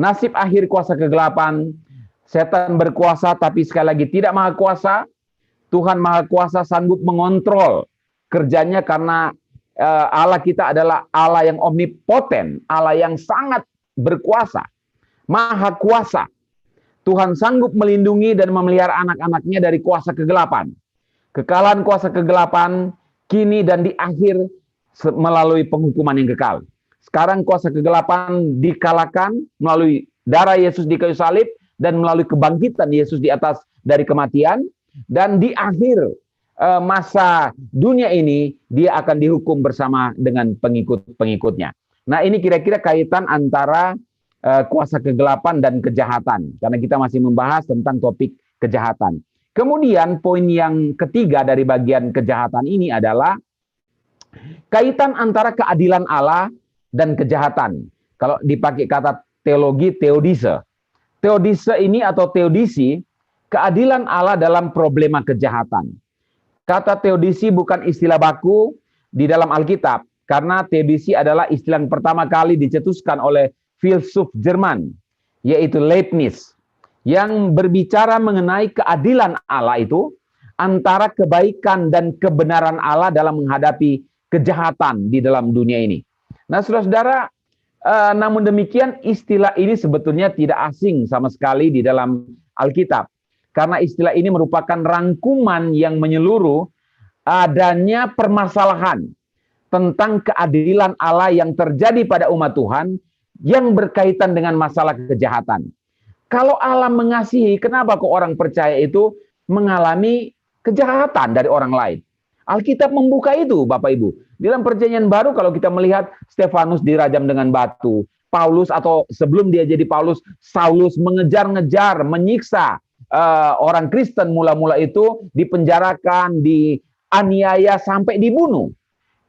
Nasib akhir kuasa kegelapan, setan berkuasa tapi sekali lagi tidak maha kuasa. Tuhan maha kuasa sanggup mengontrol kerjanya karena Allah kita adalah Allah yang omnipoten, Allah yang sangat berkuasa, maha kuasa. Tuhan sanggup melindungi dan memelihara anak-anaknya dari kuasa kegelapan. Kekalahan kuasa kegelapan kini dan di akhir melalui penghukuman yang kekal. Sekarang kuasa kegelapan dikalahkan melalui darah Yesus di kayu salib dan melalui kebangkitan Yesus di atas dari kematian, dan di akhir masa dunia ini dia akan dihukum bersama dengan pengikut-pengikutnya. Nah, ini kira-kira kaitan antara kuasa kegelapan dan kejahatan, karena kita masih membahas tentang topik kejahatan. Kemudian poin yang ketiga dari bagian kejahatan ini adalah kaitan antara keadilan Allah dan kejahatan. Kalau dipakai kata teologi, teodise. Teodise ini atau teodisi, keadilan Allah dalam problema kejahatan. Kata teodisi bukan istilah baku di dalam Alkitab, karena teodisi adalah istilah yang pertama kali dicetuskan oleh filsuf Jerman, yaitu Leibniz, yang berbicara mengenai keadilan Allah itu antara kebaikan dan kebenaran Allah dalam menghadapi kejahatan di dalam dunia ini. Nah, saudara-saudara, namun demikian istilah ini sebetulnya tidak asing sama sekali di dalam Alkitab. Karena istilah ini merupakan rangkuman yang menyeluruh adanya permasalahan tentang keadilan Allah yang terjadi pada umat Tuhan yang berkaitan dengan masalah kejahatan. Kalau Allah mengasihi, kenapa kok orang percaya itu mengalami kejahatan dari orang lain? Alkitab membuka itu, Bapak Ibu. Di dalam Perjanjian Baru kalau kita melihat Stefanus dirajam dengan batu, Paulus atau sebelum dia jadi Paulus, Saulus mengejar-ngejar, menyiksa orang Kristen mula-mula itu, dipenjarakan, dianiaya sampai dibunuh.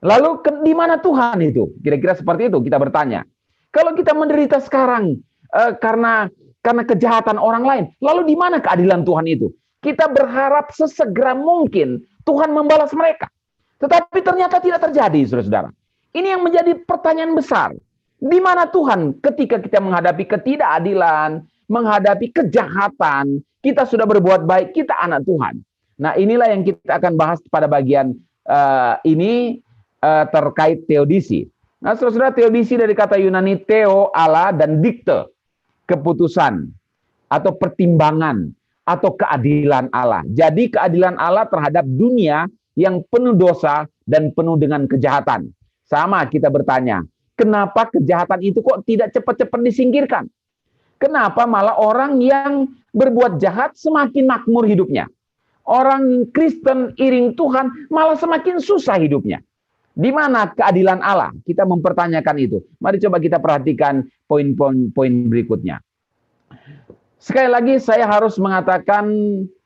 Lalu di mana Tuhan itu? Kira-kira seperti itu kita bertanya. Kalau kita menderita sekarang karena kejahatan orang lain, lalu di mana keadilan Tuhan itu? Kita berharap sesegera mungkin Tuhan membalas mereka. Tetapi ternyata tidak terjadi, saudara-saudara. Ini yang menjadi pertanyaan besar. Di mana Tuhan ketika kita menghadapi ketidakadilan, menghadapi kejahatan, kita sudah berbuat baik, kita anak Tuhan. Nah, inilah yang kita akan bahas pada bagian ini terkait teodisi. Nah, saudara-saudara, teodisi dari kata Yunani theo, Allah, dan dikte, keputusan atau pertimbangan atau keadilan Allah. Jadi keadilan Allah terhadap dunia yang penuh dosa dan penuh dengan kejahatan. Sama kita bertanya, kenapa kejahatan itu kok tidak cepat-cepat disingkirkan? Kenapa malah orang yang berbuat jahat semakin makmur hidupnya? Orang Kristen iring Tuhan malah semakin susah hidupnya. Di mana keadilan Allah? Kita mempertanyakan itu. Mari coba kita perhatikan poin-poin berikutnya. Sekali lagi saya harus mengatakan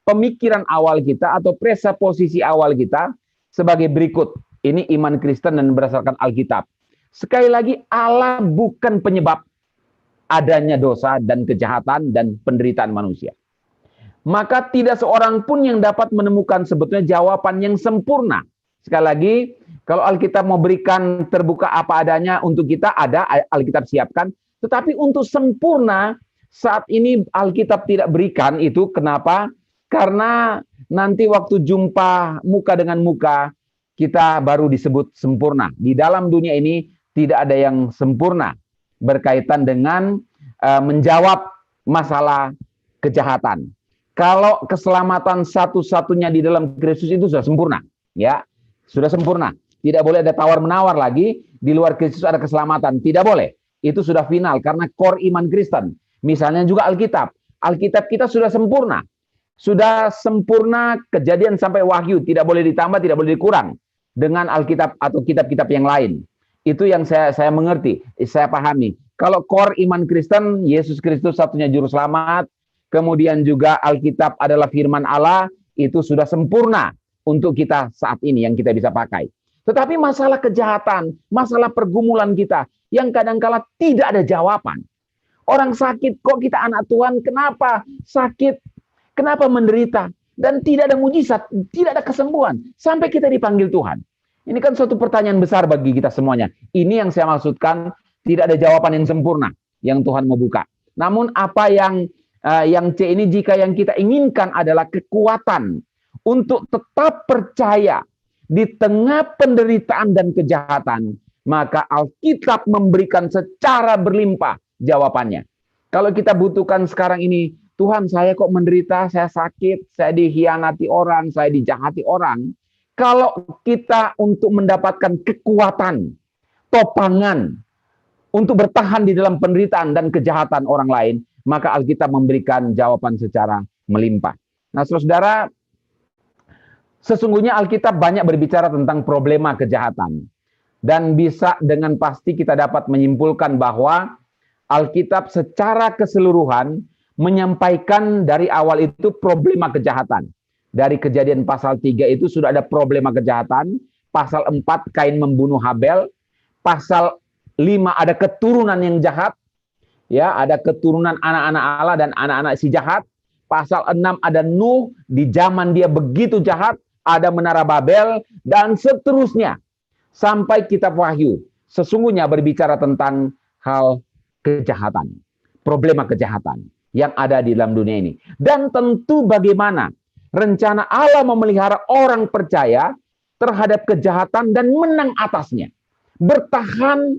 pemikiran awal kita atau presuposisi awal kita sebagai berikut. Ini iman Kristen dan berdasarkan Alkitab. Sekali lagi, Allah bukan penyebab adanya dosa dan kejahatan dan penderitaan manusia. Maka tidak seorang pun yang dapat menemukan sebetulnya jawaban yang sempurna. Sekali lagi, kalau Alkitab mau berikan terbuka apa adanya untuk kita, ada, Alkitab siapkan. Tetapi untuk sempurna, saat ini Alkitab tidak berikan itu. Kenapa? Karena nanti waktu jumpa muka dengan muka, kita baru disebut sempurna. Di dalam dunia ini tidak ada yang sempurna berkaitan dengan menjawab masalah kejahatan. Kalau keselamatan satu-satunya di dalam Kristus itu sudah sempurna, ya, sudah sempurna. Tidak boleh ada tawar-menawar lagi, di luar Kristus ada keselamatan, tidak boleh. Itu sudah final karena core iman Kristen. Misalnya juga Alkitab. Alkitab kita sudah sempurna. Sudah sempurna Kejadian sampai Wahyu, tidak boleh ditambah, tidak boleh dikurang dengan Alkitab atau kitab-kitab yang lain. Itu yang saya mengerti, saya pahami. Kalau core iman Kristen, Yesus Kristus satunya juru selamat, kemudian juga Alkitab adalah firman Allah, itu sudah sempurna untuk kita saat ini yang kita bisa pakai. Tetapi masalah kejahatan, masalah pergumulan kita yang kadangkala tidak ada jawaban. Orang sakit, kok kita anak Tuhan, kenapa sakit? Kenapa menderita? Dan tidak ada mujizat, tidak ada kesembuhan. Sampai kita dipanggil Tuhan. Ini kan suatu pertanyaan besar bagi kita semuanya. Ini yang saya maksudkan, tidak ada jawaban yang sempurna yang Tuhan mau buka. Namun apa yang C ini, jika yang kita inginkan adalah kekuatan untuk tetap percaya di tengah penderitaan dan kejahatan, maka Alkitab memberikan secara berlimpah jawabannya. Kalau kita butuhkan sekarang ini, Tuhan saya kok menderita, saya sakit, saya dikhianati orang, saya dijahati orang. Kalau kita untuk mendapatkan kekuatan, topangan, untuk bertahan di dalam penderitaan dan kejahatan orang lain, maka Alkitab memberikan jawaban secara melimpah. Nah, saudara, sesungguhnya Alkitab banyak berbicara tentang problema kejahatan. Dan bisa dengan pasti kita dapat menyimpulkan bahwa Alkitab secara keseluruhan menyampaikan dari awal itu problema kejahatan. Dari Kejadian pasal 3 itu sudah ada problema kejahatan. Pasal 4 Kain membunuh Habel. Pasal 5 ada keturunan yang jahat. Ya, ada keturunan anak-anak Allah dan anak-anak si jahat. Pasal 6 ada Nuh, di zaman dia begitu jahat, ada menara Babel, dan seterusnya. Sampai kitab Wahyu, sesungguhnya berbicara tentang hal kejahatan. Problema kejahatan yang ada di dalam dunia ini. Dan tentu bagaimana rencana Allah memelihara orang percaya terhadap kejahatan dan menang atasnya. Bertahan,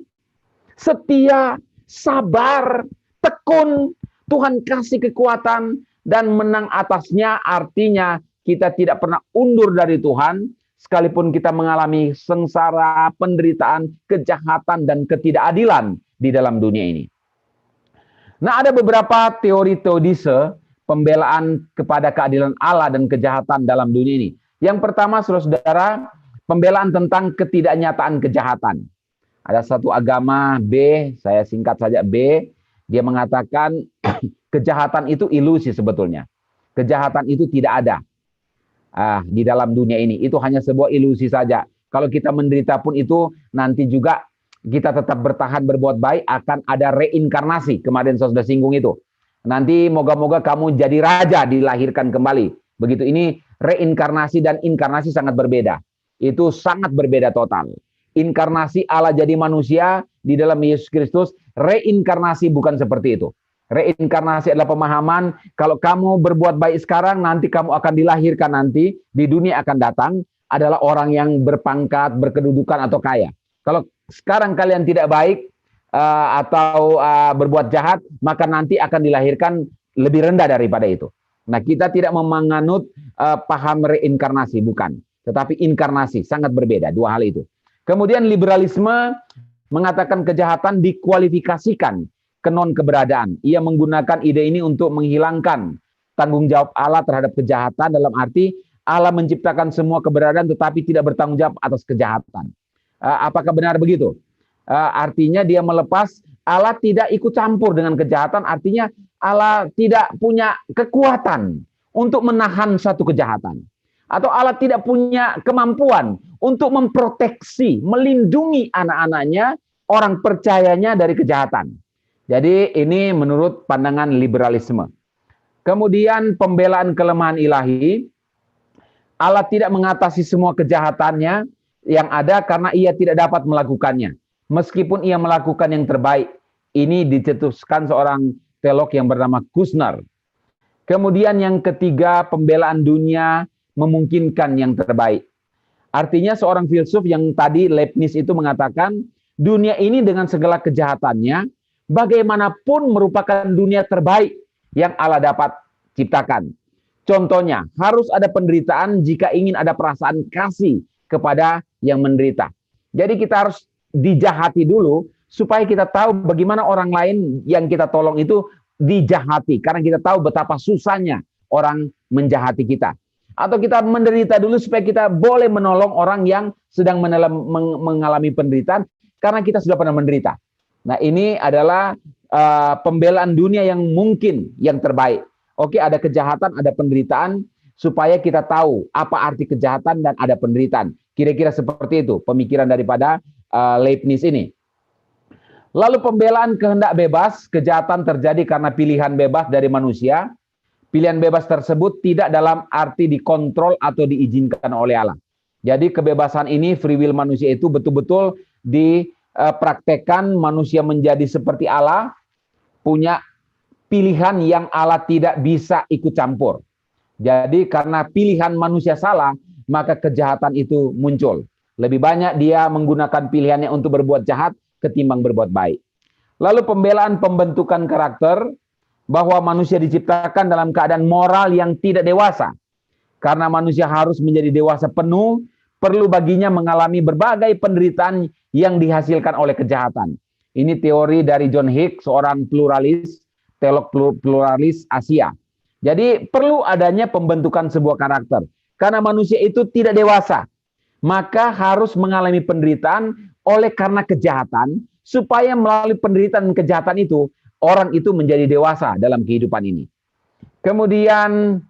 setia, sabar, tekun, Tuhan kasih kekuatan dan menang atasnya, artinya kita tidak pernah undur dari Tuhan, sekalipun kita mengalami sengsara, penderitaan, kejahatan, dan ketidakadilan di dalam dunia ini. Nah, ada beberapa teori teodise pembelaan kepada keadilan Allah dan kejahatan dalam dunia ini. Yang pertama, saudara, pembelaan tentang ketidaknyataan kejahatan. Ada satu agama B, saya singkat saja B, dia mengatakan kejahatan itu ilusi sebetulnya. Kejahatan itu tidak ada di dalam dunia ini. Itu hanya sebuah ilusi saja. Kalau kita menderita pun itu nanti juga kita tetap bertahan berbuat baik, akan ada reinkarnasi. Kemarin saya sudah singgung itu. Nanti moga-moga kamu jadi raja, dilahirkan kembali. Begitu, ini reinkarnasi dan inkarnasi sangat berbeda. Itu sangat berbeda total. Inkarnasi Allah jadi manusia di dalam Yesus Kristus, reinkarnasi bukan seperti itu. Reinkarnasi adalah pemahaman kalau kamu berbuat baik sekarang, nanti kamu akan dilahirkan nanti di dunia akan datang adalah orang yang berpangkat, berkedudukan atau kaya. Kalau sekarang kalian tidak baik atau berbuat jahat, maka nanti akan dilahirkan lebih rendah daripada itu. Nah, kita tidak menganut paham reinkarnasi, bukan. Tetapi inkarnasi, sangat berbeda, dua hal itu. Kemudian liberalisme mengatakan kejahatan dikualifikasikan ke non-keberadaan. Ia menggunakan ide ini untuk menghilangkan tanggung jawab Allah terhadap kejahatan, dalam arti Allah menciptakan semua keberadaan tetapi tidak bertanggung jawab atas kejahatan. Apakah benar begitu? Artinya dia melepas, Allah tidak ikut campur dengan kejahatan, artinya Allah tidak punya kekuatan untuk menahan satu kejahatan. Atau Allah tidak punya kemampuan untuk memproteksi, melindungi anak-anaknya, orang percayanya dari kejahatan. Jadi ini menurut pandangan liberalisme. Kemudian pembelaan kelemahan ilahi, Allah tidak mengatasi semua kejahatannya yang ada karena ia tidak dapat melakukannya. Meskipun ia melakukan yang terbaik. Ini dicetuskan seorang teolog yang bernama Kushner. Kemudian yang ketiga, pembelaan dunia memungkinkan yang terbaik. Artinya seorang filsuf yang tadi Leibniz itu mengatakan, dunia ini dengan segala kejahatannya, bagaimanapun merupakan dunia terbaik yang Allah dapat ciptakan. Contohnya, harus ada penderitaan jika ingin ada perasaan kasih kepada yang menderita. Jadi kita harus dijahati dulu, supaya kita tahu bagaimana orang lain yang kita tolong itu dijahati. Karena kita tahu betapa susahnya orang menjahati kita. Atau kita menderita dulu supaya kita boleh menolong orang yang sedang mengalami penderitaan, karena kita sudah pernah menderita. Nah, ini adalah pembelaan dunia yang mungkin, yang terbaik. Oke, ada kejahatan, ada penderitaan, supaya kita tahu apa arti kejahatan dan ada penderitaan. Kira-kira seperti itu pemikiran daripada Leibniz ini. Lalu pembelaan kehendak bebas, kejahatan terjadi karena pilihan bebas dari manusia. Pilihan bebas tersebut tidak dalam arti dikontrol atau diizinkan oleh Allah. Jadi kebebasan ini, free will manusia itu betul-betul dipraktekkan, manusia menjadi seperti Allah, punya pilihan yang Allah tidak bisa ikut campur. Jadi karena pilihan manusia salah, maka kejahatan itu muncul. Lebih banyak dia menggunakan pilihannya untuk berbuat jahat ketimbang berbuat baik. Lalu pembelaan pembentukan karakter, bahwa manusia diciptakan dalam keadaan moral yang tidak dewasa. Karena manusia harus menjadi dewasa penuh, perlu baginya mengalami berbagai penderitaan yang dihasilkan oleh kejahatan. Ini teori dari John Hicks, seorang teolog pluralis Asia. Jadi perlu adanya pembentukan sebuah karakter. Karena manusia itu tidak dewasa, maka harus mengalami penderitaan oleh karena kejahatan, supaya melalui penderitaan dan kejahatan itu, orang itu menjadi dewasa dalam kehidupan ini. Kemudian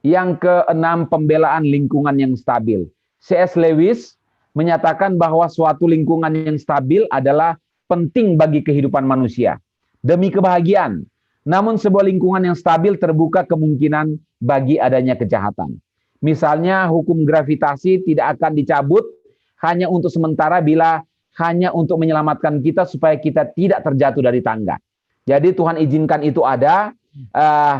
yang keenam, pembelaan lingkungan yang stabil. C.S. Lewis menyatakan bahwa suatu lingkungan yang stabil adalah penting bagi kehidupan manusia demi kebahagiaan. Namun sebuah lingkungan yang stabil terbuka kemungkinan bagi adanya kejahatan. Misalnya hukum gravitasi tidak akan dicabut hanya untuk sementara bila hanya untuk menyelamatkan kita supaya kita tidak terjatuh dari tangga. Jadi Tuhan izinkan itu ada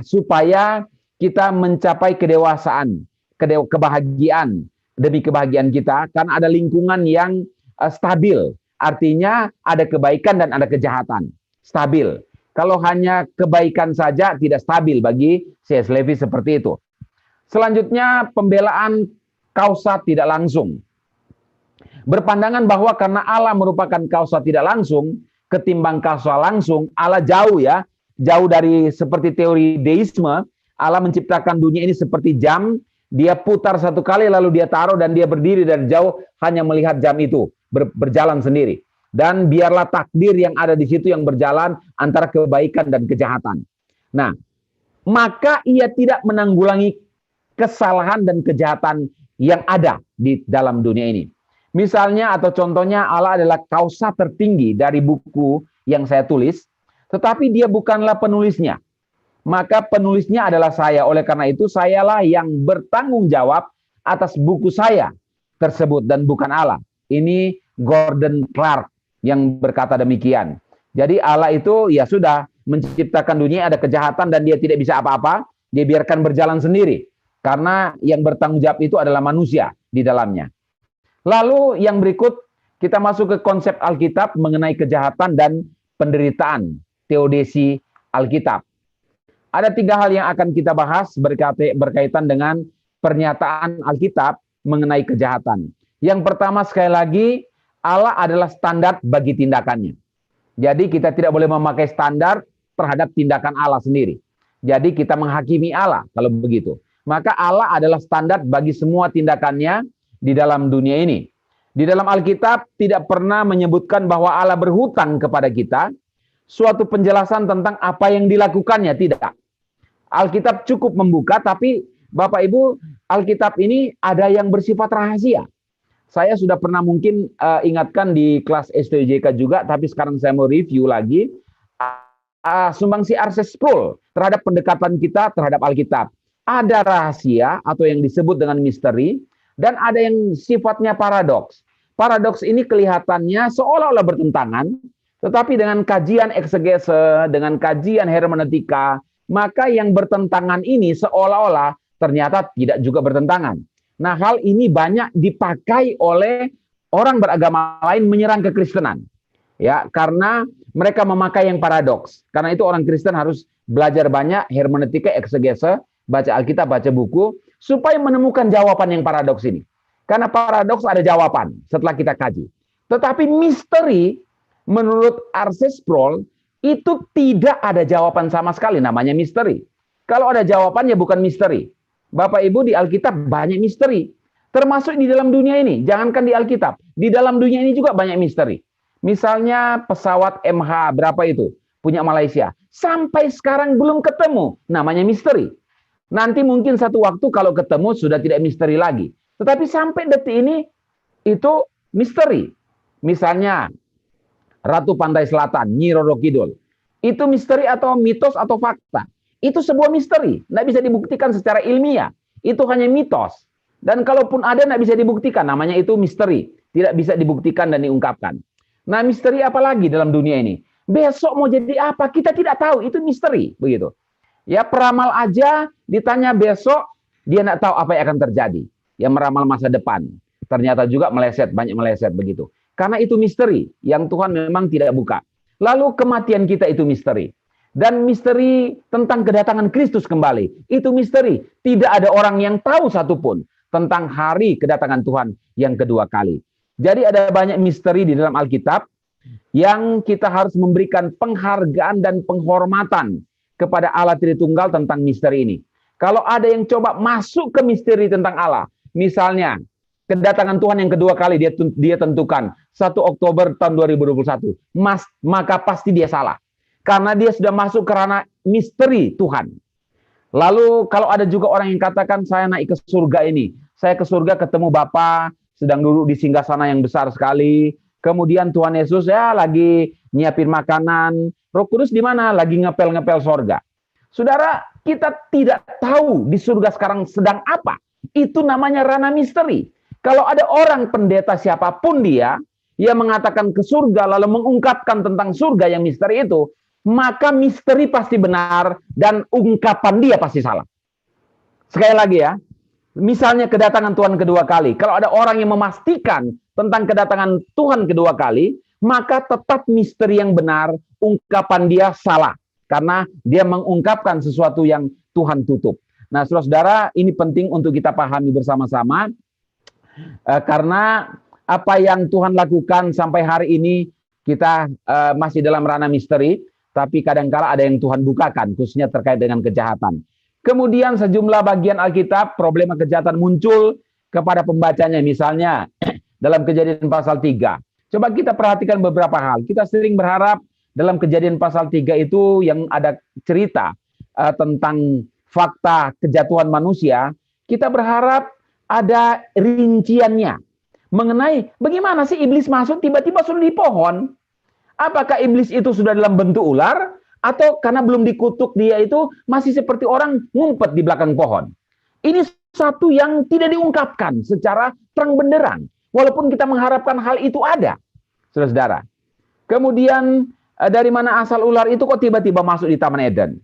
supaya kita mencapai kedewasaan, kebahagiaan demi kebahagiaan kita, karena ada lingkungan yang stabil. Artinya ada kebaikan dan ada kejahatan. Stabil. Kalau hanya kebaikan saja tidak stabil bagi C.S. Lewis seperti itu. Selanjutnya, pembelaan kausa tidak langsung. Berpandangan bahwa karena Allah merupakan kausa tidak langsung, ketimbang kausa langsung, Allah jauh ya, jauh dari seperti teori deisme. Allah menciptakan dunia ini seperti jam, dia putar satu kali lalu dia taruh dan dia berdiri dari jauh hanya melihat jam itu berjalan sendiri. Dan biarlah takdir yang ada di situ yang berjalan antara kebaikan dan kejahatan. Nah, maka ia tidak menanggulangi kesalahan dan kejahatan yang ada di dalam dunia ini. Misalnya atau contohnya, Allah adalah kausa tertinggi dari buku yang saya tulis, tetapi dia bukanlah penulisnya. Maka penulisnya adalah saya. Oleh karena itu, sayalah yang bertanggung jawab atas buku saya tersebut dan bukan Allah. Ini Gordon Clark yang berkata demikian. Jadi Allah itu ya sudah menciptakan dunia, ada kejahatan dan dia tidak bisa apa-apa, dia biarkan berjalan sendiri. Karena yang bertanggung jawab itu adalah manusia di dalamnya. Lalu yang berikut, kita masuk ke konsep Alkitab mengenai kejahatan dan penderitaan, teodisi Alkitab. Ada 3 hal yang akan kita bahas berkaitan dengan pernyataan Alkitab mengenai kejahatan. Yang pertama, sekali lagi, Allah adalah standar bagi tindakannya. Jadi kita tidak boleh memakai standar terhadap tindakan Allah sendiri. Jadi kita menghakimi Allah kalau begitu. Maka Allah adalah standar bagi semua tindakannya di dalam dunia ini. Di dalam Alkitab tidak pernah menyebutkan bahwa Allah berhutang kepada kita, suatu penjelasan tentang apa yang dilakukannya, tidak. Alkitab cukup membuka, tapi Bapak Ibu, Alkitab ini ada yang bersifat rahasia. Saya sudah pernah mungkin ingatkan di kelas STJK juga, tapi sekarang saya mau review lagi. Sumbangsi R.C. Sproul terhadap pendekatan kita terhadap Alkitab. Ada rahasia atau yang disebut dengan misteri, dan ada yang sifatnya paradoks. Paradoks ini kelihatannya seolah-olah bertentangan, tetapi dengan kajian eksegese, dengan kajian hermeneutika, maka yang bertentangan ini seolah-olah ternyata tidak juga bertentangan. Nah, hal ini banyak dipakai oleh orang beragama lain menyerang kekristenan. Ya, karena mereka memakai yang paradoks. Karena itu orang Kristen harus belajar banyak hermeneutika, eksegese, baca Alkitab, baca buku, supaya menemukan jawaban yang paradoks ini. Karena paradoks ada jawaban setelah kita kaji. Tetapi misteri, menurut R.C. Sproul, itu tidak ada jawaban sama sekali, namanya misteri. Kalau ada jawabannya bukan misteri. Bapak Ibu, di Alkitab banyak misteri. Termasuk di dalam dunia ini. Jangankan di Alkitab. Di dalam dunia ini juga banyak misteri. Misalnya pesawat MH berapa itu? Punya Malaysia. Sampai sekarang belum ketemu. Namanya misteri. Nanti mungkin satu waktu kalau ketemu sudah tidak misteri lagi. Tetapi sampai detik ini itu misteri. Misalnya Ratu Pantai Selatan, Nyi Roro Kidul. Itu misteri atau mitos atau fakta? Itu sebuah misteri. Tidak bisa dibuktikan secara ilmiah. Itu hanya mitos. Dan kalaupun ada, tidak bisa dibuktikan. Namanya itu misteri. Tidak bisa dibuktikan dan diungkapkan. Nah, misteri apa lagi dalam dunia ini? Besok mau jadi apa? Kita tidak tahu. Itu misteri. Begitu. Ya, peramal aja ditanya besok, dia tidak tahu apa yang akan terjadi. Yang meramal masa depan. Ternyata juga meleset, banyak meleset begitu. Karena itu misteri yang Tuhan memang tidak buka. Lalu kematian kita itu misteri. Dan misteri tentang kedatangan Kristus kembali. Itu misteri. Tidak ada orang yang tahu satupun tentang hari kedatangan Tuhan yang kedua kali. Jadi ada banyak misteri di dalam Alkitab. yang kita harus memberikan penghargaan dan penghormatan kepada Allah Tritunggal tentang misteri ini. Kalau ada yang coba masuk ke misteri tentang Allah, misalnya kedatangan Tuhan yang kedua kali dia tentukan 1 Oktober tahun 2021, maka pasti dia salah. Karena dia sudah masuk ke ranah misteri Tuhan. Lalu kalau ada juga orang yang katakan saya naik ke surga ini, saya ke surga ketemu Bapa sedang duduk di singgasana yang besar sekali. Kemudian Tuhan Yesus ya lagi nyiapin makanan. Roh Kudus di mana? Lagi ngepel-ngepel surga. Saudara, kita tidak tahu di surga sekarang sedang apa. Itu namanya ranah misteri. Kalau ada orang pendeta siapapun dia, yang mengatakan ke surga lalu mengungkapkan tentang surga yang misteri itu, maka misteri pasti benar dan ungkapan dia pasti salah. Sekali lagi ya, misalnya kedatangan Tuhan kedua kali. Kalau ada orang yang memastikan tentang kedatangan Tuhan kedua kali, maka tetap misteri yang benar, ungkapan dia salah. Karena dia mengungkapkan sesuatu yang Tuhan tutup. Nah, saudara-saudara, ini penting untuk kita pahami bersama-sama. Karena apa yang Tuhan lakukan sampai hari ini, kita masih dalam ranah misteri. Tapi kadangkala ada yang Tuhan bukakan, khususnya terkait dengan kejahatan. Kemudian sejumlah bagian Alkitab, problema kejahatan muncul kepada pembacanya. Misalnya, dalam Kejadian pasal 3. Coba kita perhatikan beberapa hal. Kita sering berharap dalam Kejadian pasal 3 itu yang ada cerita tentang fakta kejatuhan manusia. Kita berharap ada rinciannya. Mengenai bagaimana sih iblis masuk tiba-tiba sudah di pohon. Apakah iblis itu sudah dalam bentuk ular, atau karena belum dikutuk dia itu masih seperti orang ngumpet di belakang pohon. Ini satu yang tidak diungkapkan secara terang benderang. Walaupun kita mengharapkan hal itu ada, saudara-saudara. Kemudian dari mana asal ular itu kok tiba-tiba masuk di Taman Eden?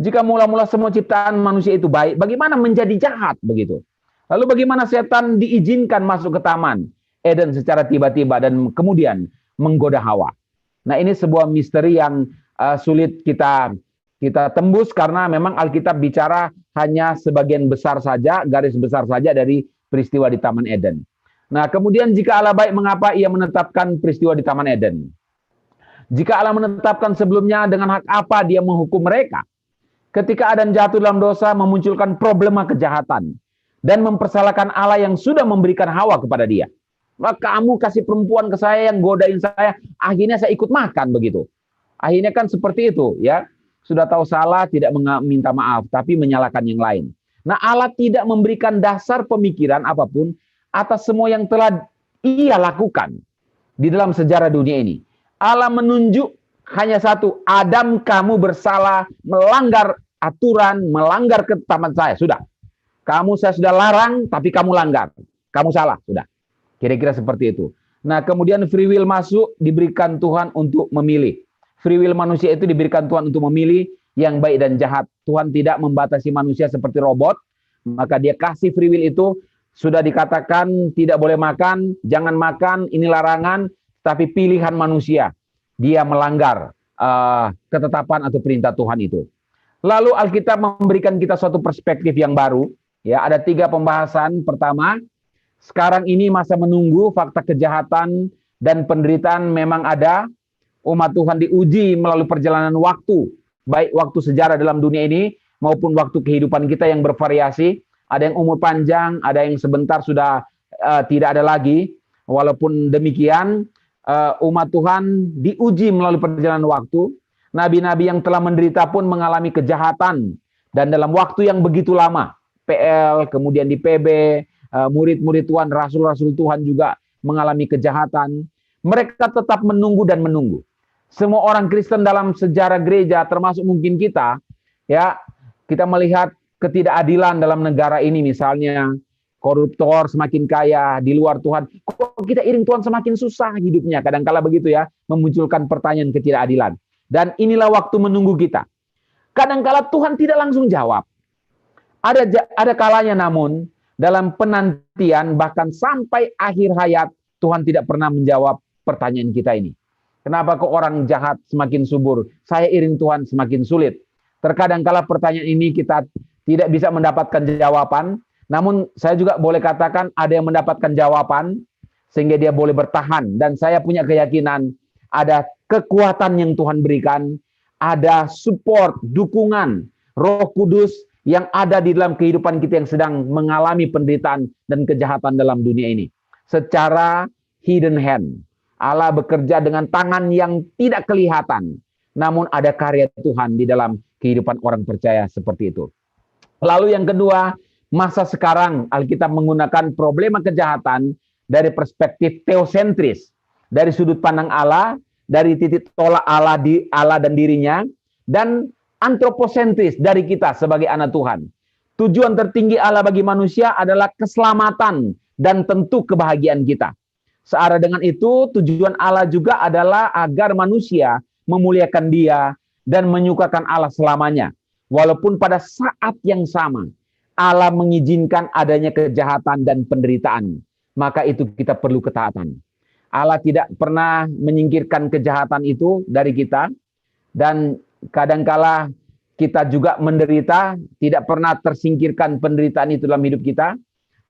Jika mula-mula semua ciptaan manusia itu baik, bagaimana menjadi jahat begitu? Lalu bagaimana setan diizinkan masuk ke Taman Eden secara tiba-tiba dan kemudian menggoda Hawa? Nah, ini sebuah misteri yang sulit kita tembus karena memang Alkitab bicara hanya sebagian besar saja, garis besar saja dari peristiwa di Taman Eden. Nah, kemudian jika Allah baik, mengapa ia menetapkan peristiwa di Taman Eden? Jika Allah menetapkan sebelumnya, dengan hak apa dia menghukum mereka? Ketika Adam jatuh dalam dosa, memunculkan problema kejahatan dan mempersalahkan Allah yang sudah memberikan Hawa kepada dia. Maka kamu kasih perempuan ke saya yang godain saya, akhirnya saya ikut makan begitu. Akhirnya kan seperti itu ya. Sudah tahu salah, tidak minta maaf, tapi menyalahkan yang lain. Nah, Allah tidak memberikan dasar pemikiran apapun atas semua yang telah ia lakukan di dalam sejarah dunia ini. Allah menunjuk hanya satu, Adam kamu bersalah, melanggar aturan, melanggar ketaatan saya. Sudah. Saya sudah larang, tapi kamu langgar. Kamu salah, sudah. Kira-kira seperti itu. Nah, kemudian free will masuk, diberikan Tuhan untuk memilih. Free will manusia itu diberikan Tuhan untuk memilih yang baik dan jahat. Tuhan tidak membatasi manusia seperti robot, maka dia kasih free will itu, sudah dikatakan tidak boleh makan, jangan makan, ini larangan, tapi pilihan manusia. Dia melanggar ketetapan atau perintah Tuhan itu. Lalu Alkitab memberikan kita suatu perspektif yang baru. Ya, ada 3 pembahasan. Pertama, sekarang ini masa menunggu, fakta kejahatan dan penderitaan memang ada. Umat Tuhan diuji melalui perjalanan waktu, baik waktu sejarah dalam dunia ini maupun waktu kehidupan kita yang bervariasi. Ada yang umur panjang, ada yang sebentar sudah tidak ada lagi. Walaupun demikian, umat Tuhan diuji melalui perjalanan waktu. Nabi-nabi yang telah menderita pun mengalami kejahatan, dan dalam waktu yang begitu lama, PL, kemudian di PB, murid-murid Tuhan, rasul-rasul Tuhan juga mengalami kejahatan. Mereka tetap menunggu dan menunggu. Semua orang Kristen dalam sejarah gereja, termasuk mungkin kita, ya, kita melihat ketidakadilan dalam negara ini, misalnya koruptor semakin kaya di luar Tuhan. Kok kita iring Tuhan semakin susah hidupnya? Kadang-kala begitu ya, memunculkan pertanyaan ketidakadilan. Dan inilah waktu menunggu kita. Kadang-kala Tuhan tidak langsung jawab. Ada kalanya namun dalam penantian bahkan sampai akhir hayat Tuhan tidak pernah menjawab pertanyaan kita ini. Kenapa kok orang jahat semakin subur? Saya iring Tuhan semakin sulit. Terkadang kala pertanyaan ini kita tidak bisa mendapatkan jawaban. Namun saya juga boleh katakan ada yang mendapatkan jawaban sehingga dia boleh bertahan. Dan saya punya keyakinan ada kekuatan yang Tuhan berikan, ada support, dukungan Roh Kudus yang ada di dalam kehidupan kita yang sedang mengalami penderitaan dan kejahatan dalam dunia ini. Secara hidden hand. Allah bekerja dengan tangan yang tidak kelihatan. Namun ada karya Tuhan di dalam kehidupan orang percaya seperti itu. Lalu yang kedua, masa sekarang Alkitab menggunakan problema kejahatan dari perspektif teosentris. Dari sudut pandang Allah, dari titik tolak Allah dan dirinya, dan antroposentris dari kita sebagai anak Tuhan. Tujuan tertinggi Allah bagi manusia adalah keselamatan dan tentu kebahagiaan kita. Searah dengan itu, tujuan Allah juga adalah agar manusia memuliakan Dia dan menyukakan Allah selamanya. Walaupun pada saat yang sama, Allah mengizinkan adanya kejahatan dan penderitaan. Maka itu kita perlu ketaatan. Allah tidak pernah menyingkirkan kejahatan itu dari kita. Dan kadangkala kita juga menderita, tidak pernah tersingkirkan penderitaan itu dalam hidup kita.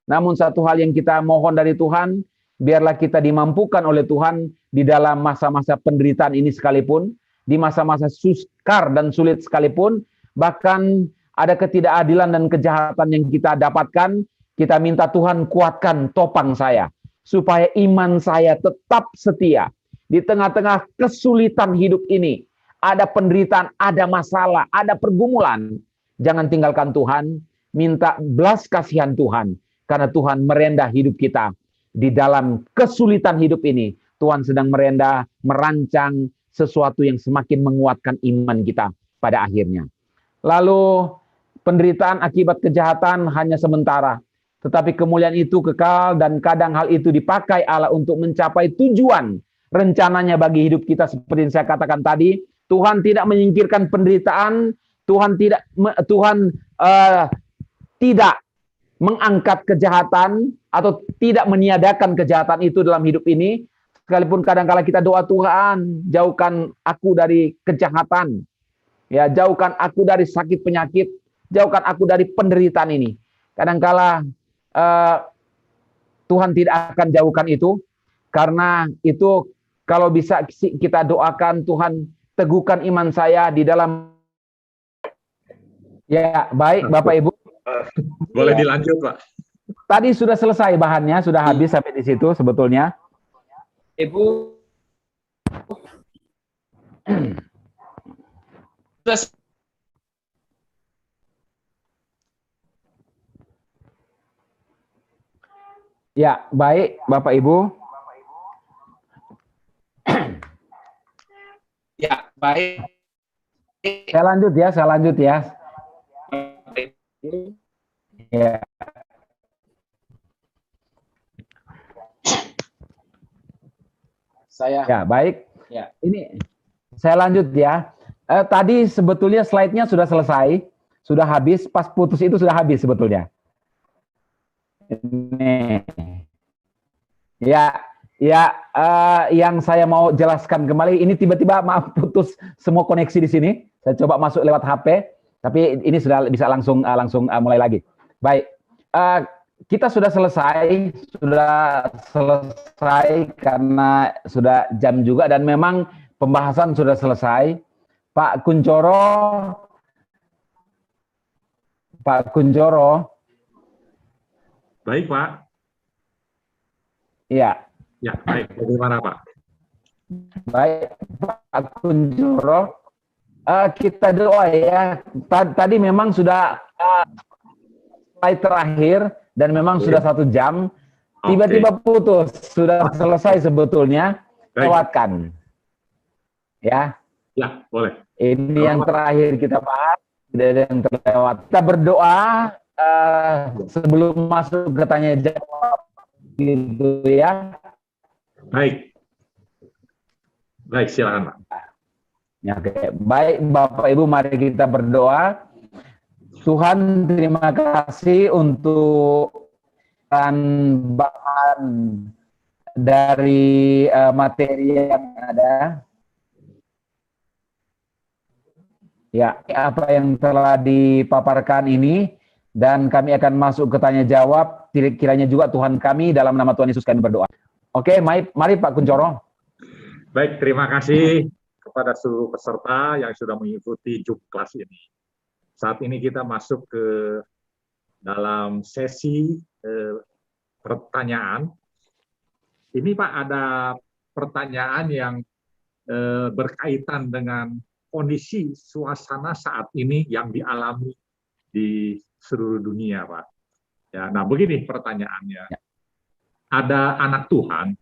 Namun satu hal yang kita mohon dari Tuhan, biarlah kita dimampukan oleh Tuhan di dalam masa-masa penderitaan ini sekalipun, di masa-masa sukar dan sulit sekalipun, bahkan ada ketidakadilan dan kejahatan yang kita dapatkan, kita minta Tuhan kuatkan topang saya, supaya iman saya tetap setia. Di tengah-tengah kesulitan hidup ini, ada penderitaan, ada masalah, ada pergumulan, jangan tinggalkan Tuhan, minta belas kasihan Tuhan, karena Tuhan merendah hidup kita. Di dalam kesulitan hidup ini, Tuhan sedang merendah, merancang sesuatu yang semakin menguatkan iman kita pada akhirnya. Lalu, penderitaan akibat kejahatan hanya sementara, tetapi kemuliaan itu kekal dan kadang hal itu dipakai Allah untuk mencapai tujuan rencananya bagi hidup kita. Seperti yang saya katakan tadi, Tuhan tidak menyingkirkan penderitaan, Tuhan tidak mengangkat kejahatan atau tidak meniadakan kejahatan itu dalam hidup ini. Sekalipun kadang-kala kita doa, Tuhan, jauhkan aku dari kejahatan. Ya, jauhkan aku dari sakit penyakit, jauhkan aku dari penderitaan ini. Kadang-kala Tuhan tidak akan jauhkan itu, karena itu kalau bisa kita doakan, Tuhan teguhkan iman saya di dalam. Ya, baik Bapak Ibu. Boleh dilanjut, Pak. Tadi sudah selesai bahannya, sudah habis sampai di situ sebetulnya. Ibu. Ya, baik Bapak Ibu. Ya, baik. Saya lanjut ya. Ya. Ya, baik. Ya. Ini saya lanjut ya. Tadi sebetulnya slide-nya sudah selesai, sudah habis, pas putus itu sudah habis sebetulnya. Ini. Yang saya mau jelaskan kembali, ini tiba-tiba maaf putus semua koneksi di sini. Saya coba masuk lewat HP, tapi ini sudah bisa langsung mulai lagi. Baik, kita sudah selesai karena sudah jam juga dan memang pembahasan sudah selesai. Pak Kunchoro. Baik, Pak. Iya. Ya, baik. Bagaimana, Pak? Baik, Pak Kunchoro. Kita doa ya. Tadi memang sudah slide terakhir dan memang sudah 1 jam. Tiba-tiba putus. Sudah selesai sebetulnya. Lewatkan. Ya. Ya, boleh. Ini yang terakhir kita bahas. Tidak ada yang terlewat. Kita berdoa sebelum masuk ke tanya jawab gitu ya. Baik. Baik, silakan, Pak. Ya, oke. Baik, Bapak Ibu, mari kita berdoa. Tuhan, terima kasih untuk bahan dari materi yang ada. Ya, apa yang telah dipaparkan ini, dan kami akan masuk ke tanya jawab. Kiranya juga Tuhan kami, dalam nama Tuhan Yesus kami berdoa. Oke, mari Pak Kunchoro. Baik, terima kasih kepada seluruh peserta yang sudah mengikuti Zoom kelas ini. Saat ini kita masuk ke dalam sesi pertanyaan. Ini Pak, ada pertanyaan yang berkaitan dengan kondisi suasana saat ini yang dialami di seluruh dunia, Pak. Ya, nah begini pertanyaannya. Ada anak Tuhan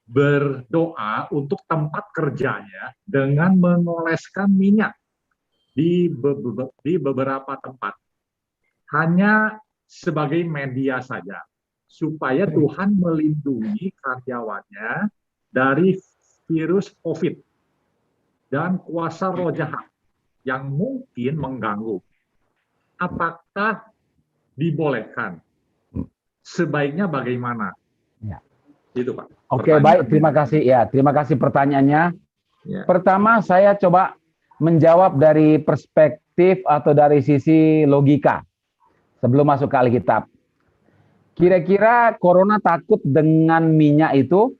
berdoa untuk tempat kerjanya dengan mengoleskan minyak di beberapa tempat. Hanya sebagai media saja, supaya Tuhan melindungi karyawannya dari virus COVID dan kuasa roh jahat yang mungkin mengganggu. Apakah dibolehkan? Sebaiknya bagaimana? Ya. Itu Pak. Oke, baik, terima kasih. Ya, terima kasih pertanyaannya. Ya. Pertama, saya coba menjawab dari perspektif atau dari sisi logika sebelum masuk ke Alkitab. Kira-kira corona takut dengan minyak itu?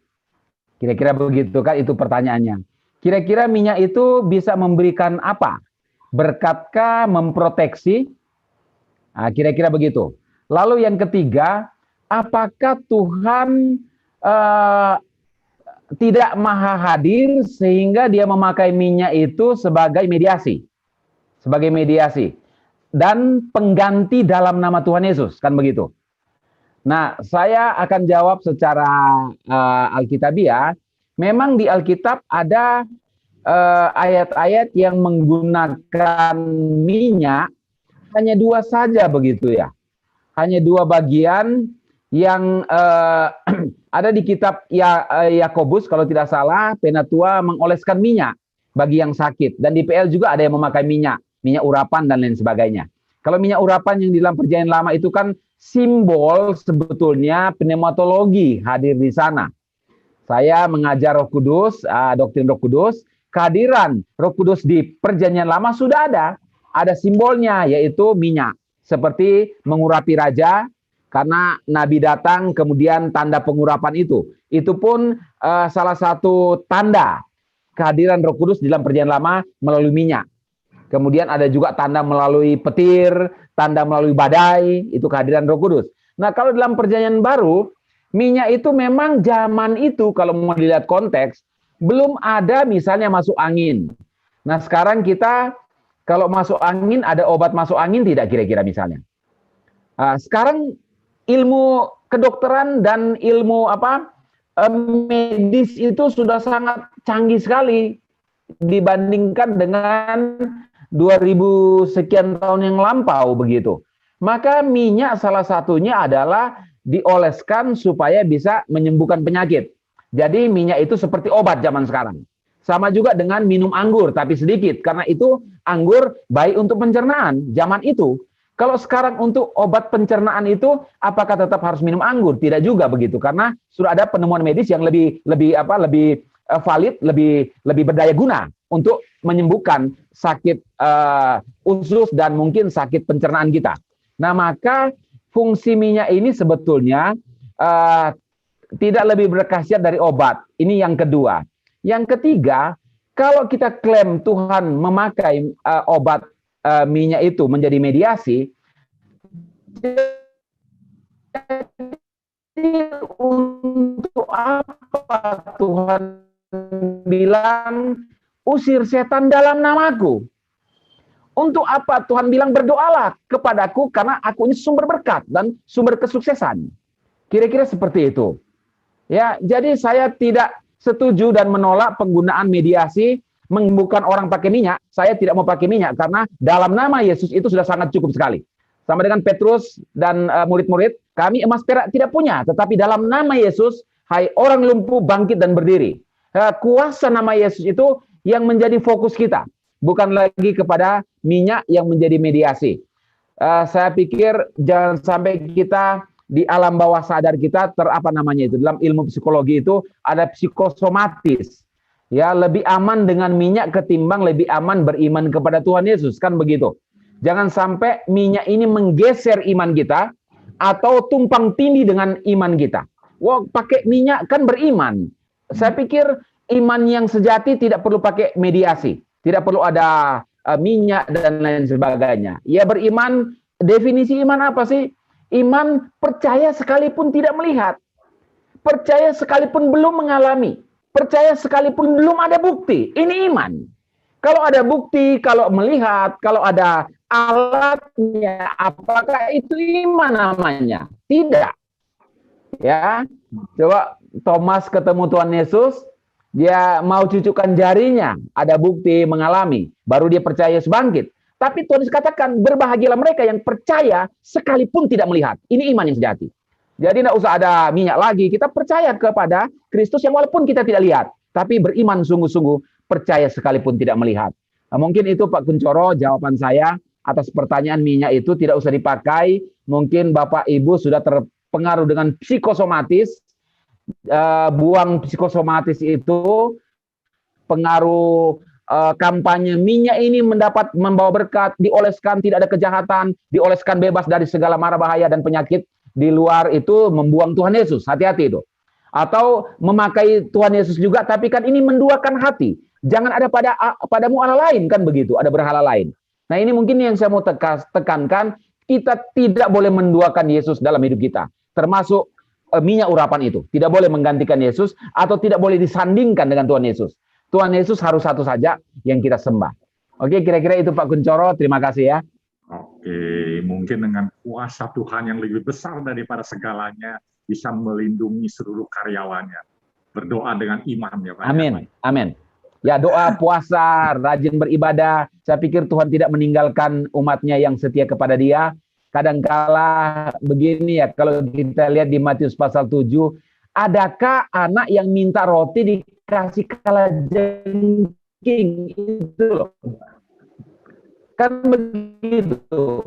Kira-kira begitu kan, itu pertanyaannya. Kira-kira minyak itu bisa memberikan apa? Berkatkah, memproteksi? Nah, kira-kira begitu. Lalu yang ketiga, apakah Tuhan tidak maha hadir sehingga dia memakai minyak itu sebagai mediasi? Sebagai mediasi. Dan pengganti dalam nama Tuhan Yesus, kan begitu. Nah, saya akan jawab secara Alkitabiah. Memang di Alkitab ada ayat-ayat yang menggunakan minyak hanya dua saja begitu ya. Hanya dua bagian yang ada di kitab Yakobus kalau tidak salah, Penatua mengoleskan minyak bagi yang sakit, dan di PL juga ada yang memakai minyak urapan dan lain sebagainya. Kalau minyak urapan yang di dalam perjanjian lama itu kan simbol sebetulnya pneumatologi hadir di sana. Saya mengajar Roh Kudus, doktrin Roh Kudus, kehadiran Roh Kudus di perjanjian lama sudah ada simbolnya yaitu minyak, seperti mengurapi raja. Karena Nabi datang, kemudian tanda pengurapan itu pun salah satu tanda kehadiran Roh Kudus di dalam perjanjian lama melalui minyak. Kemudian ada juga tanda melalui petir, tanda melalui badai, itu kehadiran Roh Kudus. Nah, kalau dalam perjanjian baru, minyak itu memang zaman itu kalau mau dilihat konteks, belum ada misalnya masuk angin. Nah, sekarang kita kalau masuk angin, ada obat masuk angin tidak kira-kira misalnya? Sekarang ilmu kedokteran dan ilmu medis itu sudah sangat canggih sekali dibandingkan dengan 2000 sekian tahun yang lampau begitu. Maka minyak salah satunya adalah dioleskan supaya bisa menyembuhkan penyakit. Jadi minyak itu seperti obat zaman sekarang. Sama juga dengan minum anggur tapi sedikit, karena itu anggur baik untuk pencernaan zaman itu. Kalau sekarang untuk obat pencernaan itu, apakah tetap harus minum anggur? Tidak juga begitu, karena sudah ada penemuan medis yang lebih valid, lebih berdaya guna untuk menyembuhkan sakit usus dan mungkin sakit pencernaan kita. Nah, maka fungsi minyak ini sebetulnya tidak lebih berkhasiat dari obat. Ini yang kedua. Yang ketiga, kalau kita klaim Tuhan memakai obat minyak itu menjadi mediasi, untuk apa Tuhan bilang usir setan dalam namaku? Untuk apa Tuhan bilang berdoalah kepadaku karena aku ini sumber berkat dan sumber kesuksesan? Kira-kira seperti itu. Ya, jadi saya tidak setuju dan menolak penggunaan mediasi menyembuhkan orang pakai minyak. Saya tidak mau pakai minyak karena dalam nama Yesus itu sudah sangat cukup sekali. Sama dengan Petrus dan murid-murid, kami emas perak tidak punya, tetapi dalam nama Yesus, hai orang lumpuh bangkit dan berdiri. Kuasa nama Yesus itu yang menjadi fokus kita, bukan lagi kepada minyak yang menjadi mediasi. Saya pikir jangan sampai kita di alam bawah sadar kita dalam ilmu psikologi itu ada psikosomatis. Ya, lebih aman dengan minyak ketimbang lebih aman beriman kepada Tuhan Yesus, kan begitu. Jangan sampai minyak ini menggeser iman kita atau tumpang tindih dengan iman kita. Wah, pakai minyak kan beriman. Saya pikir iman yang sejati tidak perlu pakai mediasi, tidak perlu ada minyak dan lain sebagainya. Ya beriman, definisi iman apa sih? Iman percaya sekalipun tidak melihat, percaya sekalipun belum mengalami, percaya sekalipun belum ada bukti. Ini iman. Kalau ada bukti, kalau melihat, kalau ada alatnya, apakah itu iman namanya? Tidak. Ya, coba Thomas ketemu Tuhan Yesus, dia mau cucukkan jarinya, ada bukti mengalami, baru dia percaya Yesus bangkit. Tapi Tuhan Yesus katakan, berbahagialah mereka yang percaya sekalipun tidak melihat. Ini iman yang sejati. Jadi tidak usah ada minyak lagi, kita percaya kepada Kristus yang walaupun kita tidak lihat, tapi beriman sungguh-sungguh, percaya sekalipun tidak melihat. Nah, mungkin itu Pak Kuncoro jawaban saya atas pertanyaan minyak itu tidak usah dipakai. Mungkin Bapak Ibu sudah terpengaruh dengan psikosomatis, buang psikosomatis itu, pengaruh kampanye minyak ini membawa berkat, dioleskan tidak ada kejahatan, dioleskan bebas dari segala mara bahaya dan penyakit di luar itu membuang Tuhan Yesus. Hati-hati itu. Atau memakai Tuhan Yesus juga, tapi kan ini menduakan hati. Jangan ada padamu Allah lain, kan begitu, ada berhala lain. Nah ini mungkin yang saya mau tekankan, kita tidak boleh menduakan Yesus dalam hidup kita. Termasuk minyak urapan itu. Tidak boleh menggantikan Yesus, atau tidak boleh disandingkan dengan Tuhan Yesus. Tuhan Yesus harus satu saja yang kita sembah. Oke, kira-kira itu Pak Kuncoro, terima kasih ya. Oke, mungkin dengan kuasa Tuhan yang lebih besar daripada segalanya, bisa melindungi seluruh karyawannya. Berdoa dengan iman ya Pak. Amin, amin. Ya doa, puasa, rajin beribadah. Saya pikir Tuhan tidak meninggalkan umatnya yang setia kepada Dia. Kadangkala begini ya, kalau kita lihat di Matius pasal 7, adakah anak yang minta roti dikasih kalajengking? Itu loh. Kan begitu.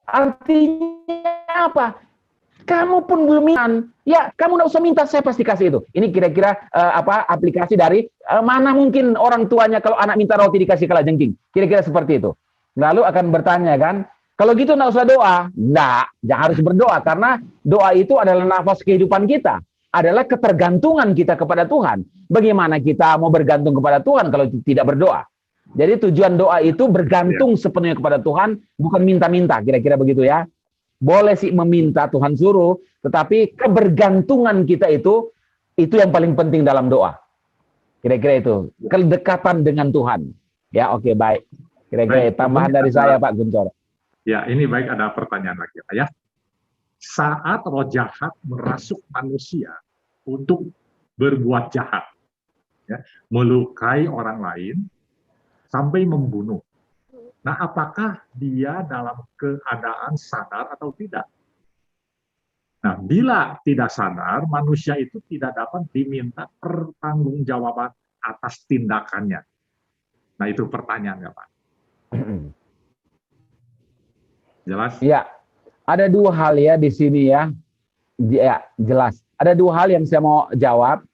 Artinya apa? Kamu pun belum minta, ya kamu nggak usah minta, saya pasti kasih itu. Ini kira-kira aplikasi dari mana mungkin orang tuanya kalau anak minta roti dikasih kalajengking. Kira-kira seperti itu. Lalu akan bertanya kan, kalau gitu nggak usah doa. Nggak, jangan harus berdoa, karena doa itu adalah nafas kehidupan kita, adalah ketergantungan kita kepada Tuhan. Bagaimana kita mau bergantung kepada Tuhan kalau tidak berdoa? Jadi tujuan doa itu bergantung sepenuhnya kepada Tuhan, bukan minta-minta, kira-kira begitu ya. Boleh sih meminta, Tuhan suruh, tetapi kebergantungan kita itu yang paling penting dalam doa. Kira-kira itu, kedekatan dengan Tuhan. Ya, oke, baik. Kira-kira tambahan dari saya, Pak Kuncoro. Ya, ini baik, ada pertanyaan lagi Pak ya. Saat roh jahat merasuk manusia untuk berbuat jahat, ya, melukai orang lain, sampai membunuh. Nah, apakah dia dalam keadaan sadar atau tidak? Nah, bila tidak sadar, manusia itu tidak dapat diminta pertanggungjawaban atas tindakannya. Nah, itu pertanyaannya, Pak. Jelas? Ya, ada dua hal ya di sini ya. Ya, jelas. Ada dua hal yang saya mau jawab.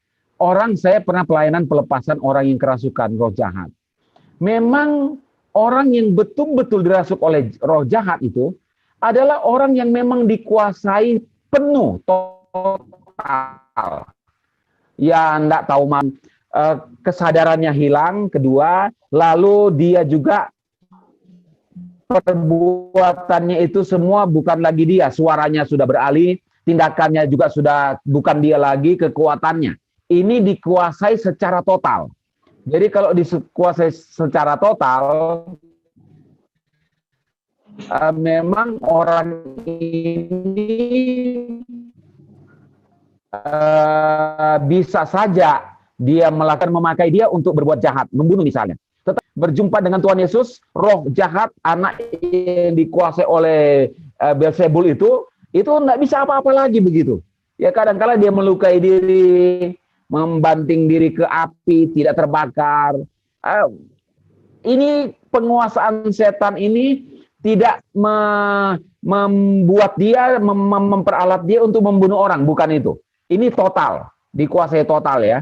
Saya pernah pelayanan pelepasan orang yang kerasukan roh jahat. Memang orang yang betul-betul dirasuk oleh roh jahat itu adalah orang yang memang dikuasai penuh, total. Ya, enggak tahu, kesadarannya hilang, kedua, lalu dia juga perbuatannya itu semua bukan lagi dia, suaranya sudah beralih, tindakannya juga sudah bukan dia lagi, kekuatannya. Ini dikuasai secara total. Jadi kalau dikuasai secara total, memang orang ini bisa saja dia memakai dia untuk berbuat jahat, membunuh misalnya. Tetapi berjumpa dengan Tuhan Yesus, roh jahat, anak yang dikuasai oleh Beelzebul itu nggak bisa apa-apa lagi begitu. Ya kadang-kala dia melukai diri, membanting diri ke api, tidak terbakar. Ini penguasaan setan ini tidak membuat dia, memperalat dia untuk membunuh orang, bukan itu. Ini total, dikuasai total ya.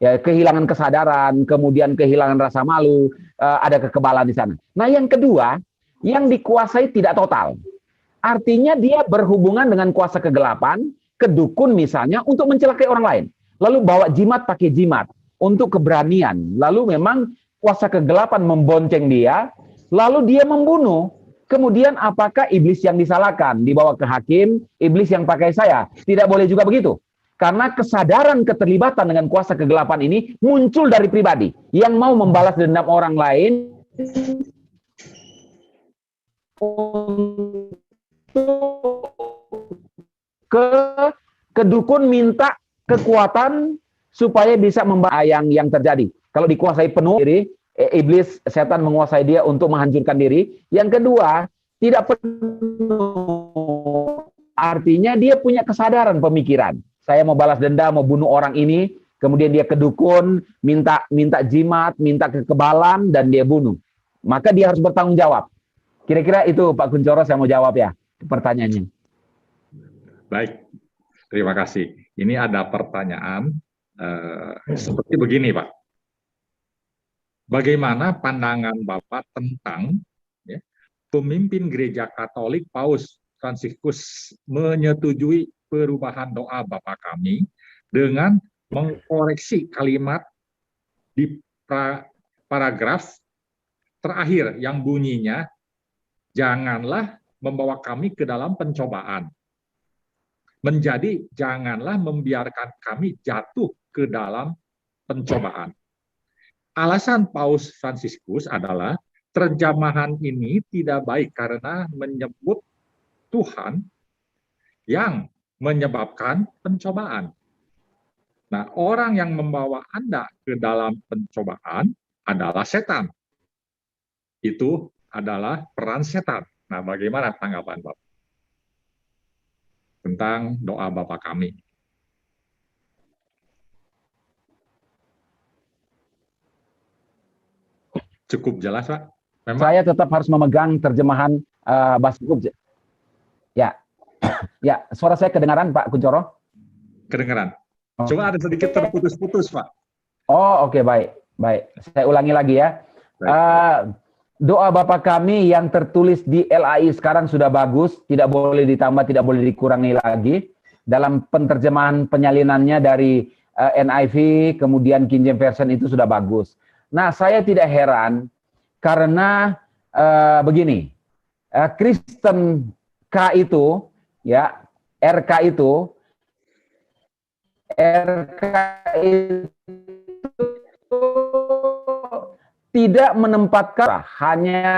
Ya, kehilangan kesadaran, kemudian kehilangan rasa malu, ada kekebalan di sana. Nah, yang kedua, yang dikuasai tidak total. Artinya dia berhubungan dengan kuasa kegelapan, kedukun misalnya, untuk mencelakai orang lain. Lalu bawa jimat pakai jimat. untuk keberanian. Lalu memang kuasa kegelapan membonceng dia, lalu dia membunuh. Kemudian apakah iblis yang disalahkan? Dibawa ke hakim, iblis yang pakai saya. Tidak boleh juga begitu. Karena kesadaran keterlibatan dengan kuasa kegelapan ini muncul dari pribadi yang mau membalas dendam orang lain ke dukun minta kekuatan supaya bisa membalas yang terjadi. Kalau dikuasai penuh diri, iblis, setan menguasai dia untuk menghancurkan diri. Yang kedua, tidak penuh. Artinya dia punya kesadaran pemikiran. Saya mau balas dendam, mau bunuh orang ini, kemudian dia ke dukun, minta jimat, minta kekebalan, dan dia bunuh. Maka dia harus bertanggung jawab. Kira-kira itu Pak Kunchoro, saya mau jawab ya pertanyaannya. Baik, terima kasih. Ini ada pertanyaan seperti begini, Pak. Bagaimana pandangan Bapak tentang pemimpin gereja Katolik Paus Fransiskus menyetujui perubahan doa Bapa Kami dengan mengkoreksi kalimat di paragraf terakhir yang bunyinya, janganlah membawa kami ke dalam pencobaan. Menjadi janganlah membiarkan kami jatuh ke dalam pencobaan. Alasan Paus Fransiskus adalah terjemahan ini tidak baik karena menyebut Tuhan yang menyebabkan pencobaan. Nah, orang yang membawa Anda ke dalam pencobaan adalah setan. Itu adalah peran setan. Nah, bagaimana tanggapan Bapak tentang doa Bapa Kami? Cukup jelas, Pak? Memang saya tetap harus memegang terjemahan bahasa hukum. Ya, ya, suara saya kedengaran, Pak Kunchoro? Kedengaran. Cuma ada sedikit terputus-putus, Pak. Oh, oke, baik. Baik, saya ulangi lagi ya. Doa Bapa Kami yang tertulis di LAI sekarang sudah bagus, tidak boleh ditambah, tidak boleh dikurangi lagi. Dalam penerjemahan penyalinannya dari NIV, kemudian King James Version itu sudah bagus. Nah, saya tidak heran karena begini, Kristen K itu, ya, RK itu tidak menempatkan hanya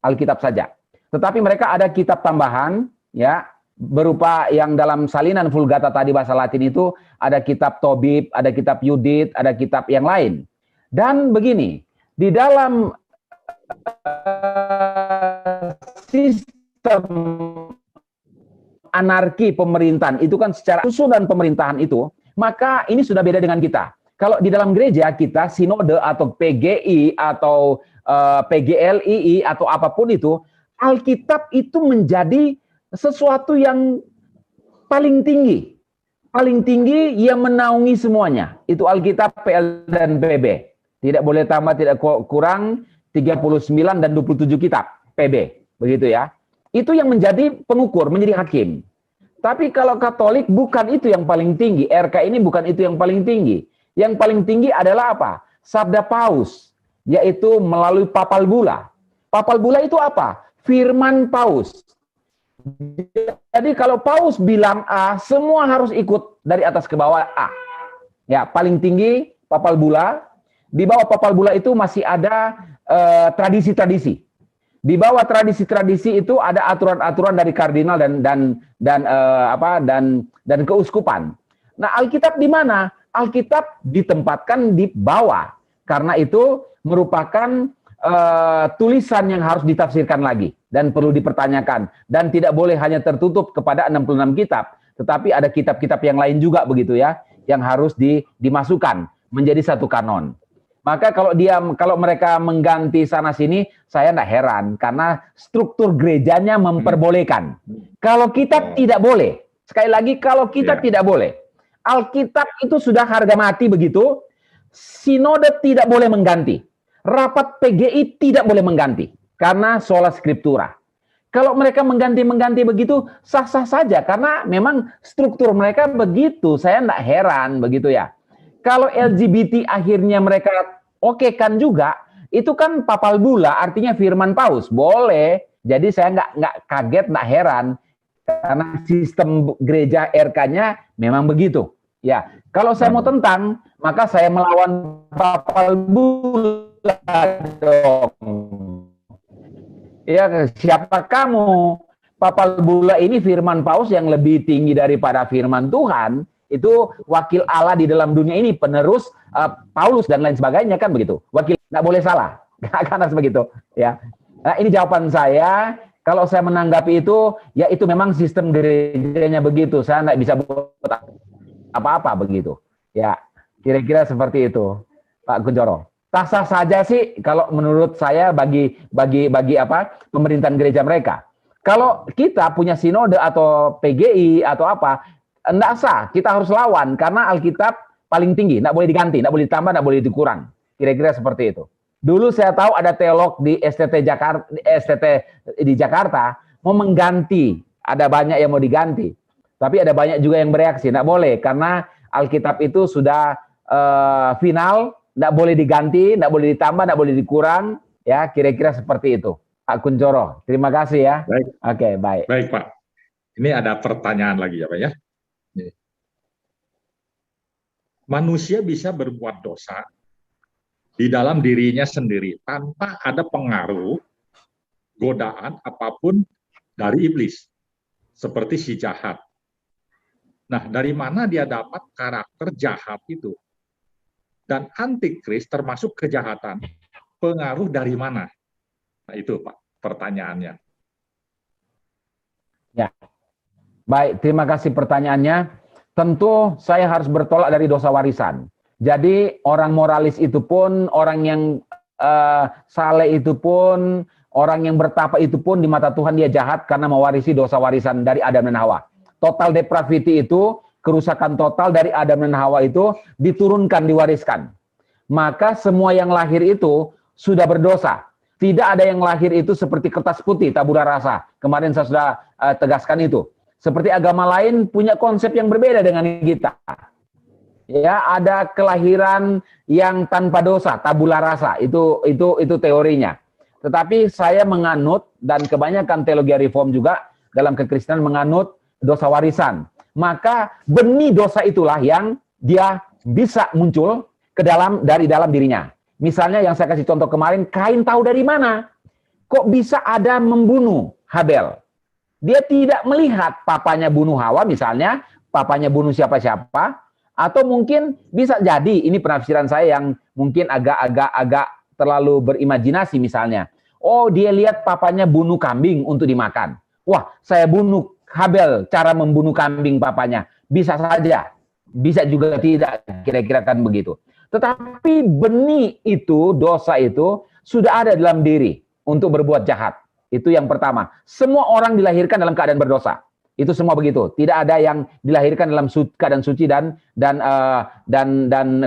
Alkitab saja. Tetapi mereka ada kitab tambahan, ya, berupa yang dalam salinan Vulgata tadi bahasa Latin itu, ada kitab Tobit, ada kitab Yudit, ada kitab yang lain. Dan begini, di dalam sistem anarki pemerintahan itu kan secara susunan pemerintahan itu, maka ini sudah beda dengan kita. Kalau di dalam gereja kita sinode atau PGI atau PGLII atau apapun itu, Alkitab itu menjadi sesuatu yang paling tinggi. Paling tinggi yang menaungi semuanya. Itu Alkitab, PL dan PB. Tidak boleh tambah, tidak kurang, 39 dan 27 kitab PB. Begitu ya. Itu yang menjadi pengukur, menjadi hakim. Tapi kalau Katolik bukan itu yang paling tinggi. RK ini bukan itu yang paling tinggi. Yang paling tinggi adalah apa? Sabda Paus, yaitu melalui papal bula. Papal bula itu apa? Firman Paus. Jadi kalau Paus bilang A, semua harus ikut dari atas ke bawah A. Ya, paling tinggi papal bula. Di bawah papal bula itu masih ada tradisi-tradisi. Di bawah tradisi-tradisi itu ada aturan-aturan dari kardinal dan keuskupan. Nah, Alkitab di mana? Alkitab ditempatkan di bawah. Karena itu merupakan tulisan yang harus ditafsirkan lagi dan perlu dipertanyakan, dan tidak boleh hanya tertutup kepada 66 kitab, tetapi ada kitab-kitab yang lain juga begitu ya, yang harus dimasukkan menjadi satu kanon. Maka kalau mereka mengganti sana sini, saya tidak heran karena struktur gerejanya memperbolehkan. Kalau kitab tidak boleh. Sekali lagi, kalau kitab tidak boleh. Alkitab itu sudah harga mati begitu. Sinode tidak boleh mengganti. Rapat PGI tidak boleh mengganti karena sola scriptura. Kalau mereka mengganti begitu, sah-sah saja. Karena memang struktur mereka begitu. Saya tidak heran begitu ya. Kalau LGBT akhirnya mereka oke kan juga, itu kan papal bula, artinya firman paus. Boleh. Jadi saya nggak kaget, nggak heran. Karena sistem gereja RK-nya memang begitu. Ya, kalau saya mau tentang, maka saya melawan papal bula dong. Ya, siapa kamu? Papal bula ini firman paus yang lebih tinggi daripada firman Tuhan. Itu wakil Allah di dalam dunia ini, penerus Paulus dan lain sebagainya, kan begitu. Wakil, nggak boleh salah. Karena begitu. Ya. Nah, ini jawaban saya. Kalau saya menanggapi itu, ya itu memang sistem gerejanya begitu. Saya nggak bisa buat apa-apa begitu. Ya, kira-kira seperti itu, Pak Kunchoro. Sah-sah saja sih kalau menurut saya bagi apa pemerintahan gereja mereka. Kalau kita punya sinode atau PGI atau apa, enggak sah. Kita harus lawan karena Alkitab paling tinggi, enggak boleh diganti, enggak boleh ditambah, enggak boleh dikurang. Kira-kira seperti itu. Dulu saya tahu ada teolog di STT di Jakarta mau mengganti, ada banyak yang mau diganti. Tapi ada banyak juga yang bereaksi, enggak boleh karena Alkitab itu sudah final. Nggak boleh diganti, nggak boleh ditambah, nggak boleh dikurang, ya kira-kira seperti itu. Pak Kunchoro, terima kasih ya. Baik. Oke, baik. Baik Pak. Ini ada pertanyaan lagi ya Pak ya. Manusia bisa berbuat dosa di dalam dirinya sendiri tanpa ada pengaruh, godaan apapun dari iblis, seperti si jahat. Nah, dari mana dia dapat karakter jahat itu? Dan antikris termasuk kejahatan, pengaruh dari mana? Nah itu Pak pertanyaannya. Ya, baik, terima kasih pertanyaannya. Tentu saya harus bertolak dari dosa warisan. Jadi orang moralis itu pun, orang yang saleh itu pun, orang yang bertapa itu pun di mata Tuhan dia jahat karena mewarisi dosa warisan dari Adam dan Hawa. Total depravity itu, kerusakan total dari Adam dan Hawa itu diturunkan, diwariskan. Maka semua yang lahir itu sudah berdosa. Tidak ada yang lahir itu seperti kertas putih, tabula rasa. Kemarin saya sudah tegaskan itu. Seperti agama lain punya konsep yang berbeda dengan kita. Ya, ada kelahiran yang tanpa dosa, tabula rasa. Itu teorinya. Tetapi saya menganut, dan kebanyakan teologi reform juga dalam kekristenan menganut dosa warisan. Maka benih dosa itulah yang dia bisa muncul dari dalam dirinya. Misalnya yang saya kasih contoh kemarin, Kain tahu dari mana? Kok bisa ada membunuh Habel? Dia tidak melihat papanya bunuh Hawa misalnya, papanya bunuh siapa-siapa, atau mungkin bisa jadi, ini penafsiran saya yang mungkin agak terlalu berimajinasi misalnya. Oh, dia lihat papanya bunuh kambing untuk dimakan. Wah, saya bunuh Habel, cara membunuh kambing papanya. Bisa saja, bisa juga tidak, kira-kira kan begitu. Tetapi benih itu, dosa itu, sudah ada dalam diri untuk berbuat jahat. Itu yang pertama. Semua orang dilahirkan dalam keadaan berdosa. Itu semua begitu. Tidak ada yang dilahirkan dalam keadaan suci dan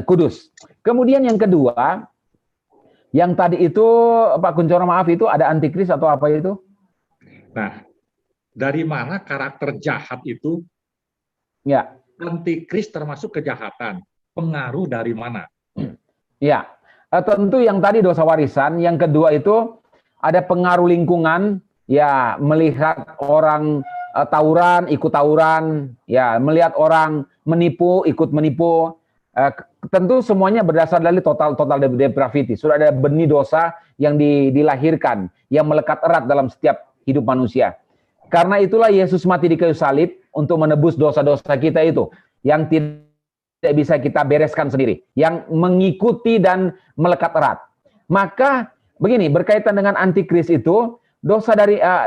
kudus. Kemudian yang kedua, yang tadi itu Pak Kunchoro, maaf, itu ada antikris atau apa itu? Nah, dari mana karakter jahat itu? Ya. Antikris termasuk kejahatan. Pengaruh dari mana? Ya, tentu yang tadi dosa warisan. Yang kedua itu ada pengaruh lingkungan. Ya, melihat orang tawuran, ikut tawuran. Ya, melihat orang menipu, ikut menipu. Tentu semuanya berdasar dari total depravity. Sudah ada benih dosa yang dilahirkan, yang melekat erat dalam setiap hidup manusia. Karena itulah Yesus mati di kayu salib untuk menebus dosa-dosa kita itu, yang tidak bisa kita bereskan sendiri, yang mengikuti dan melekat erat. Maka begini, berkaitan dengan antikris itu, dosa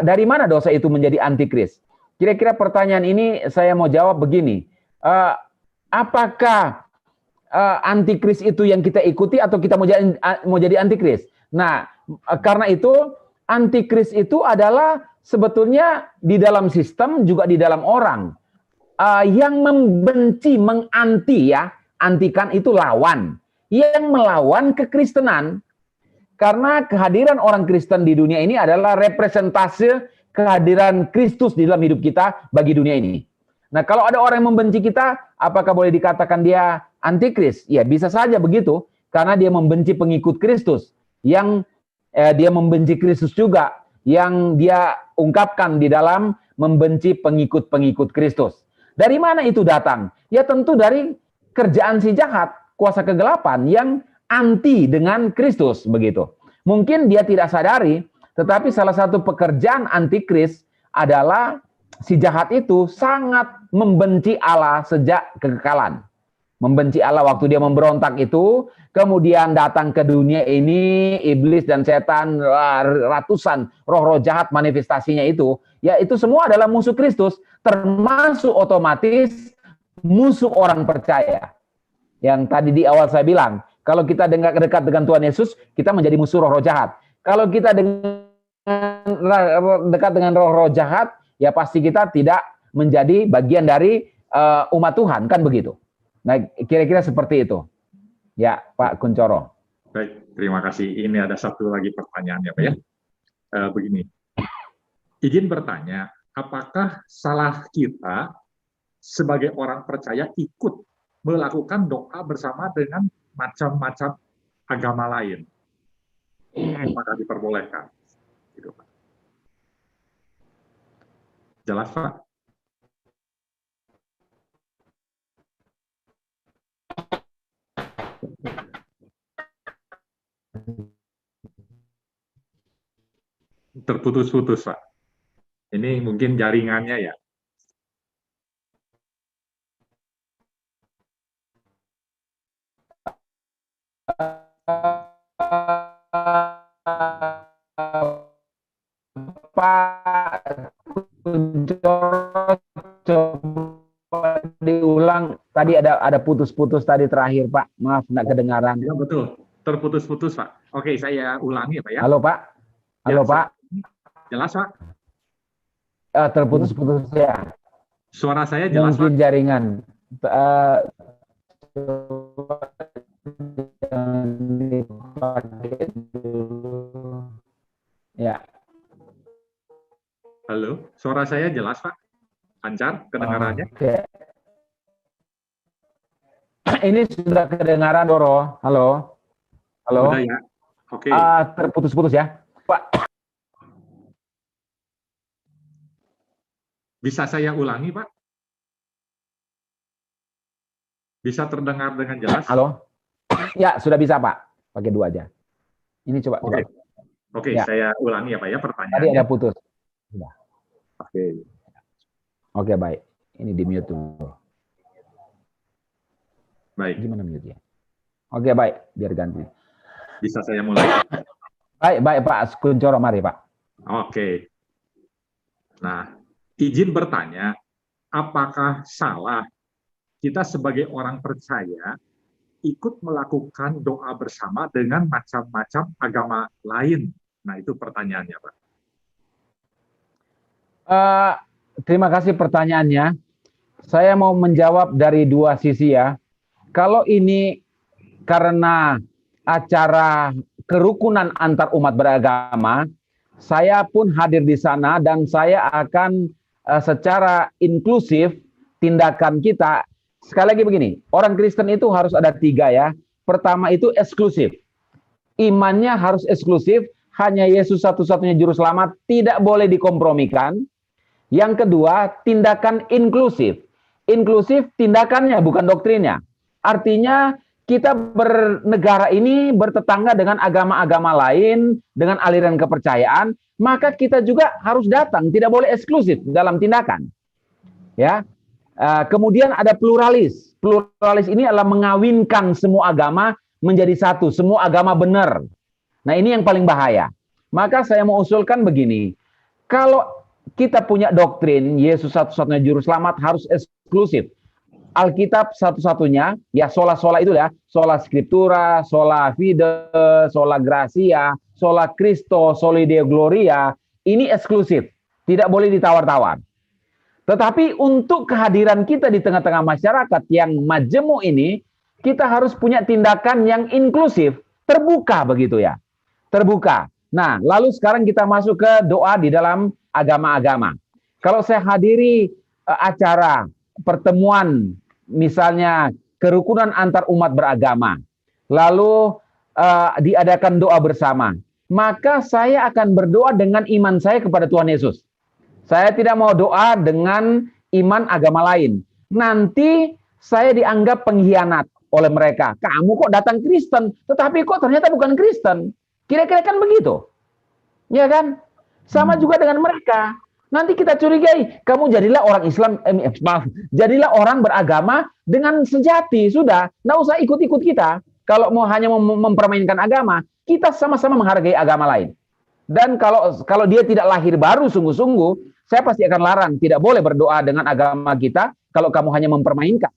dari mana dosa itu menjadi antikris? Kira-kira pertanyaan ini saya mau jawab begini, apakah antikris itu yang kita ikuti atau kita mau jadi antikris? Nah, karena itu antikris itu adalah sebetulnya di dalam sistem juga di dalam orang yang membenci, menganti, ya, antikan itu lawan, yang melawan kekristenan. Karena kehadiran orang Kristen di dunia ini adalah representase kehadiran Kristus di dalam hidup kita bagi dunia ini. Nah, kalau ada orang yang membenci kita, apakah boleh dikatakan dia antikris? Ya, bisa saja begitu, karena dia membenci pengikut Kristus, yang dia membenci Kristus juga, yang dia ungkapkan di dalam membenci pengikut-pengikut Kristus. Dari mana itu datang? Ya tentu dari kerjaan si jahat, kuasa kegelapan yang anti dengan Kristus, begitu. Mungkin dia tidak sadari, tetapi salah satu pekerjaan antikris adalah si jahat itu sangat membenci Allah sejak kekekalan. Membenci Allah waktu dia memberontak itu, kemudian datang ke dunia ini, iblis dan setan, ratusan roh-roh jahat manifestasinya itu, ya itu semua adalah musuh Kristus, termasuk otomatis musuh orang percaya. Yang tadi di awal saya bilang, kalau kita dekat dengan Tuhan Yesus, kita menjadi musuh roh-roh jahat. Kalau kita dekat dengan roh-roh jahat, ya pasti kita tidak menjadi bagian dari umat Tuhan, kan begitu. Nah, kira-kira seperti itu. Ya, Pak Kuncoro. Baik, terima kasih. Ini ada satu lagi pertanyaan ya, Pak ya. Begini, izin bertanya, apakah salah kita sebagai orang percaya ikut melakukan doa bersama dengan macam-macam agama lain? Apakah diperbolehkan? Gitu, Pak. Jelas, Pak? Terputus-putus, Pak. Ini mungkin jaringannya ya. Pak Kuncoro, coba diulang. Tadi ada putus-putus tadi terakhir, Pak. Maaf, nggak kedengaran. Ya, betul. Terputus-putus, Pak. Oke, saya ulangi, Pak ya. Halo, Pak. Halo, Ya, Pak. jelas, Pak? Terputus-putus ya. Suara saya jelas, Mungkin Pak? jaringan. Ya. Halo, suara saya jelas, Pak? Lancar kedengarannya? Oke. Ini sudah kedengaran, Doro. Halo. Halo. Sudah ya? Oke. Terputus-putus ya. Pak. Bisa saya ulangi, Pak? Bisa terdengar dengan jelas? Halo. Ya, sudah bisa, Pak. Pakai 2 aja. Ini coba. Oke. Oke, Ya. saya ulangi ya, Pak ya, Tadi pertanyaannya. ada putus. Sudah. Oke. Oke, baik. Ini di mute dulu. Baik, Gimana mute ya? Oke, baik. Biar ganti. bisa saya mulai? Baik, Pak Kuncoro, mari, Pak. Oke. Nah, izin bertanya, apakah salah kita sebagai orang percaya ikut melakukan doa bersama dengan macam-macam agama lain? Nah, itu pertanyaannya, Pak. Terima kasih pertanyaannya. Saya mau menjawab dari 2 sisi ya. Kalau ini karena acara kerukunan antar umat beragama, saya pun hadir di sana dan saya akan secara inklusif tindakan kita. Sekali lagi begini, orang Kristen itu harus ada 3 ya. Pertama itu eksklusif. Imannya harus eksklusif, hanya Yesus satu-satunya juru selamat, tidak boleh dikompromikan. Yang kedua, tindakan inklusif. Inklusif tindakannya, bukan doktrinnya. Artinya kita bernegara ini bertetangga dengan agama-agama lain, dengan aliran kepercayaan, maka kita juga harus datang, tidak boleh eksklusif dalam tindakan. Ya. Kemudian ada pluralis. Pluralis ini adalah mengawinkan semua agama menjadi satu, semua agama benar. Nah, ini yang paling bahaya. Maka saya mau usulkan begini, kalau kita punya doktrin Yesus satu-satunya juru selamat harus eksklusif. Alkitab satu-satunya, ya sola-sola itu ya, sola scriptura, sola fide, sola gracia, sola Christo, soli Deo gloria, ini eksklusif, tidak boleh ditawar-tawar. Tetapi untuk kehadiran kita di tengah-tengah masyarakat yang majemuk ini, kita harus punya tindakan yang inklusif, terbuka begitu ya. Terbuka. Nah, lalu sekarang kita masuk ke doa di dalam agama-agama. Kalau saya hadiri acara pertemuan, misalnya kerukunan antar umat beragama, lalu diadakan doa bersama, maka saya akan berdoa dengan iman saya kepada Tuhan Yesus. Saya tidak mau doa dengan iman agama lain. Nanti saya dianggap pengkhianat oleh mereka. Kamu kok datang Kristen, tetapi kok ternyata bukan Kristen. Kira-kira kan begitu. Ya kan? Sama juga dengan mereka. Nanti kita curigai, kamu jadilah orang Islam, jadilah orang beragama dengan sejati. Sudah, nggak usah ikut-ikut kita. Kalau mau hanya mempermainkan agama, kita sama-sama menghargai agama lain. Dan kalau dia tidak lahir baru sungguh-sungguh, saya pasti akan larang. Tidak boleh berdoa dengan agama kita kalau kamu hanya mempermainkan.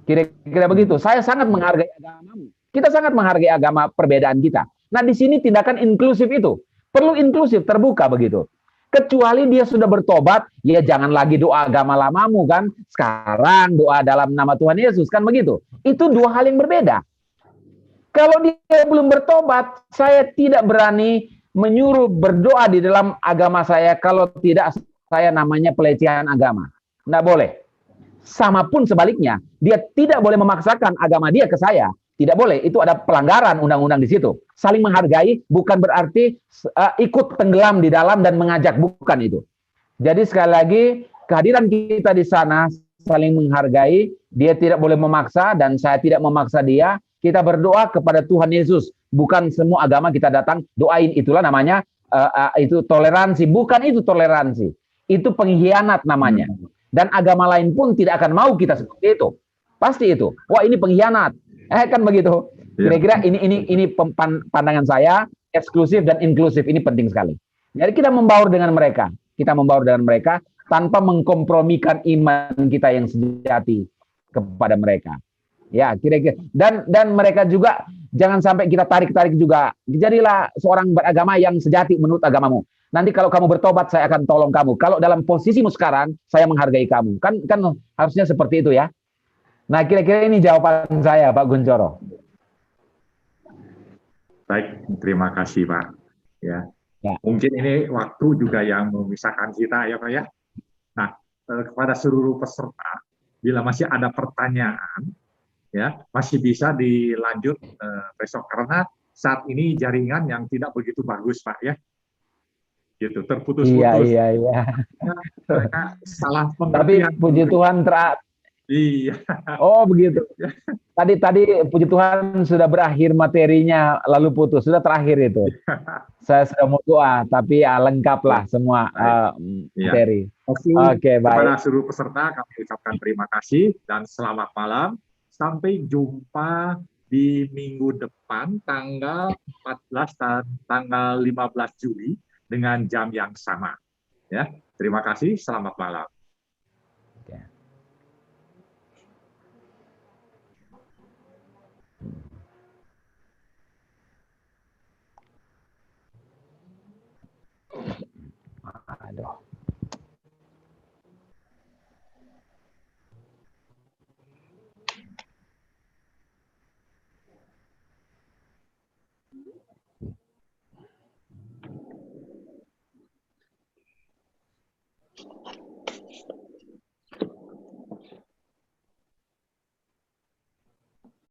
Kira-kira begitu. Saya sangat menghargai agamamu. Kita sangat menghargai agama perbedaan kita. Nah, di sini tindakan inklusif itu. Perlu inklusif, terbuka begitu. Kecuali dia sudah bertobat, ya jangan lagi doa agama lamamu kan. Sekarang doa dalam nama Tuhan Yesus, kan begitu. Itu dua hal yang berbeda. Kalau dia belum bertobat, saya tidak berani menyuruh berdoa di dalam agama saya kalau tidak saya namanya pelecehan agama. Nggak boleh. Sama pun sebaliknya, dia tidak boleh memaksakan agama dia ke saya. Tidak boleh, itu ada pelanggaran undang-undang di situ. Saling menghargai bukan berarti ikut tenggelam di dalam dan mengajak, bukan itu. Jadi sekali lagi, kehadiran kita di sana saling menghargai, dia tidak boleh memaksa dan saya tidak memaksa dia. Kita berdoa kepada Tuhan Yesus, bukan semua agama kita datang doain, itulah namanya itu toleransi, bukan itu toleransi. Itu pengkhianat namanya. Dan agama lain pun tidak akan mau kita seperti itu. Pasti itu. Wah, ini pengkhianat. Kan begitu. Kira-kira ini pandangan saya, eksklusif dan inklusif ini penting sekali. Jadi kita membaur dengan mereka. Kita membaur dengan mereka tanpa mengkompromikan iman kita yang sejati kepada mereka. Ya, kira-kira. Dan mereka juga jangan sampai kita tarik-tarik juga. Jadilah seorang beragama yang sejati menurut agamamu. Nanti kalau kamu bertobat, saya akan tolong kamu. Kalau dalam posisimu sekarang, saya menghargai kamu. Kan harusnya seperti itu ya. Nah, kira-kira ini jawaban saya, Pak Guncoro. Baik, terima kasih, Pak. Ya. Ya. Mungkin ini waktu juga yang memisahkan kita, ya, Pak ya. Nah, kepada seluruh peserta, bila masih ada pertanyaan, ya masih bisa dilanjut besok karena saat ini jaringan yang tidak begitu bagus, Pak ya. Gitu, terputus-putus. Iya. Mereka salah pengertian. Tapi puji Tuhan Iya. Oh, begitu. Tadi puji Tuhan sudah berakhir materinya lalu putus, sudah terakhir itu. Saya sudah mau doa, tapi lengkap lah semua materi. Oke, baik. Kepada seluruh peserta kami ucapkan terima kasih dan selamat malam. Sampai jumpa di minggu depan tanggal 14 dan tanggal 15 Juli dengan jam yang sama. Ya, terima kasih, selamat malam.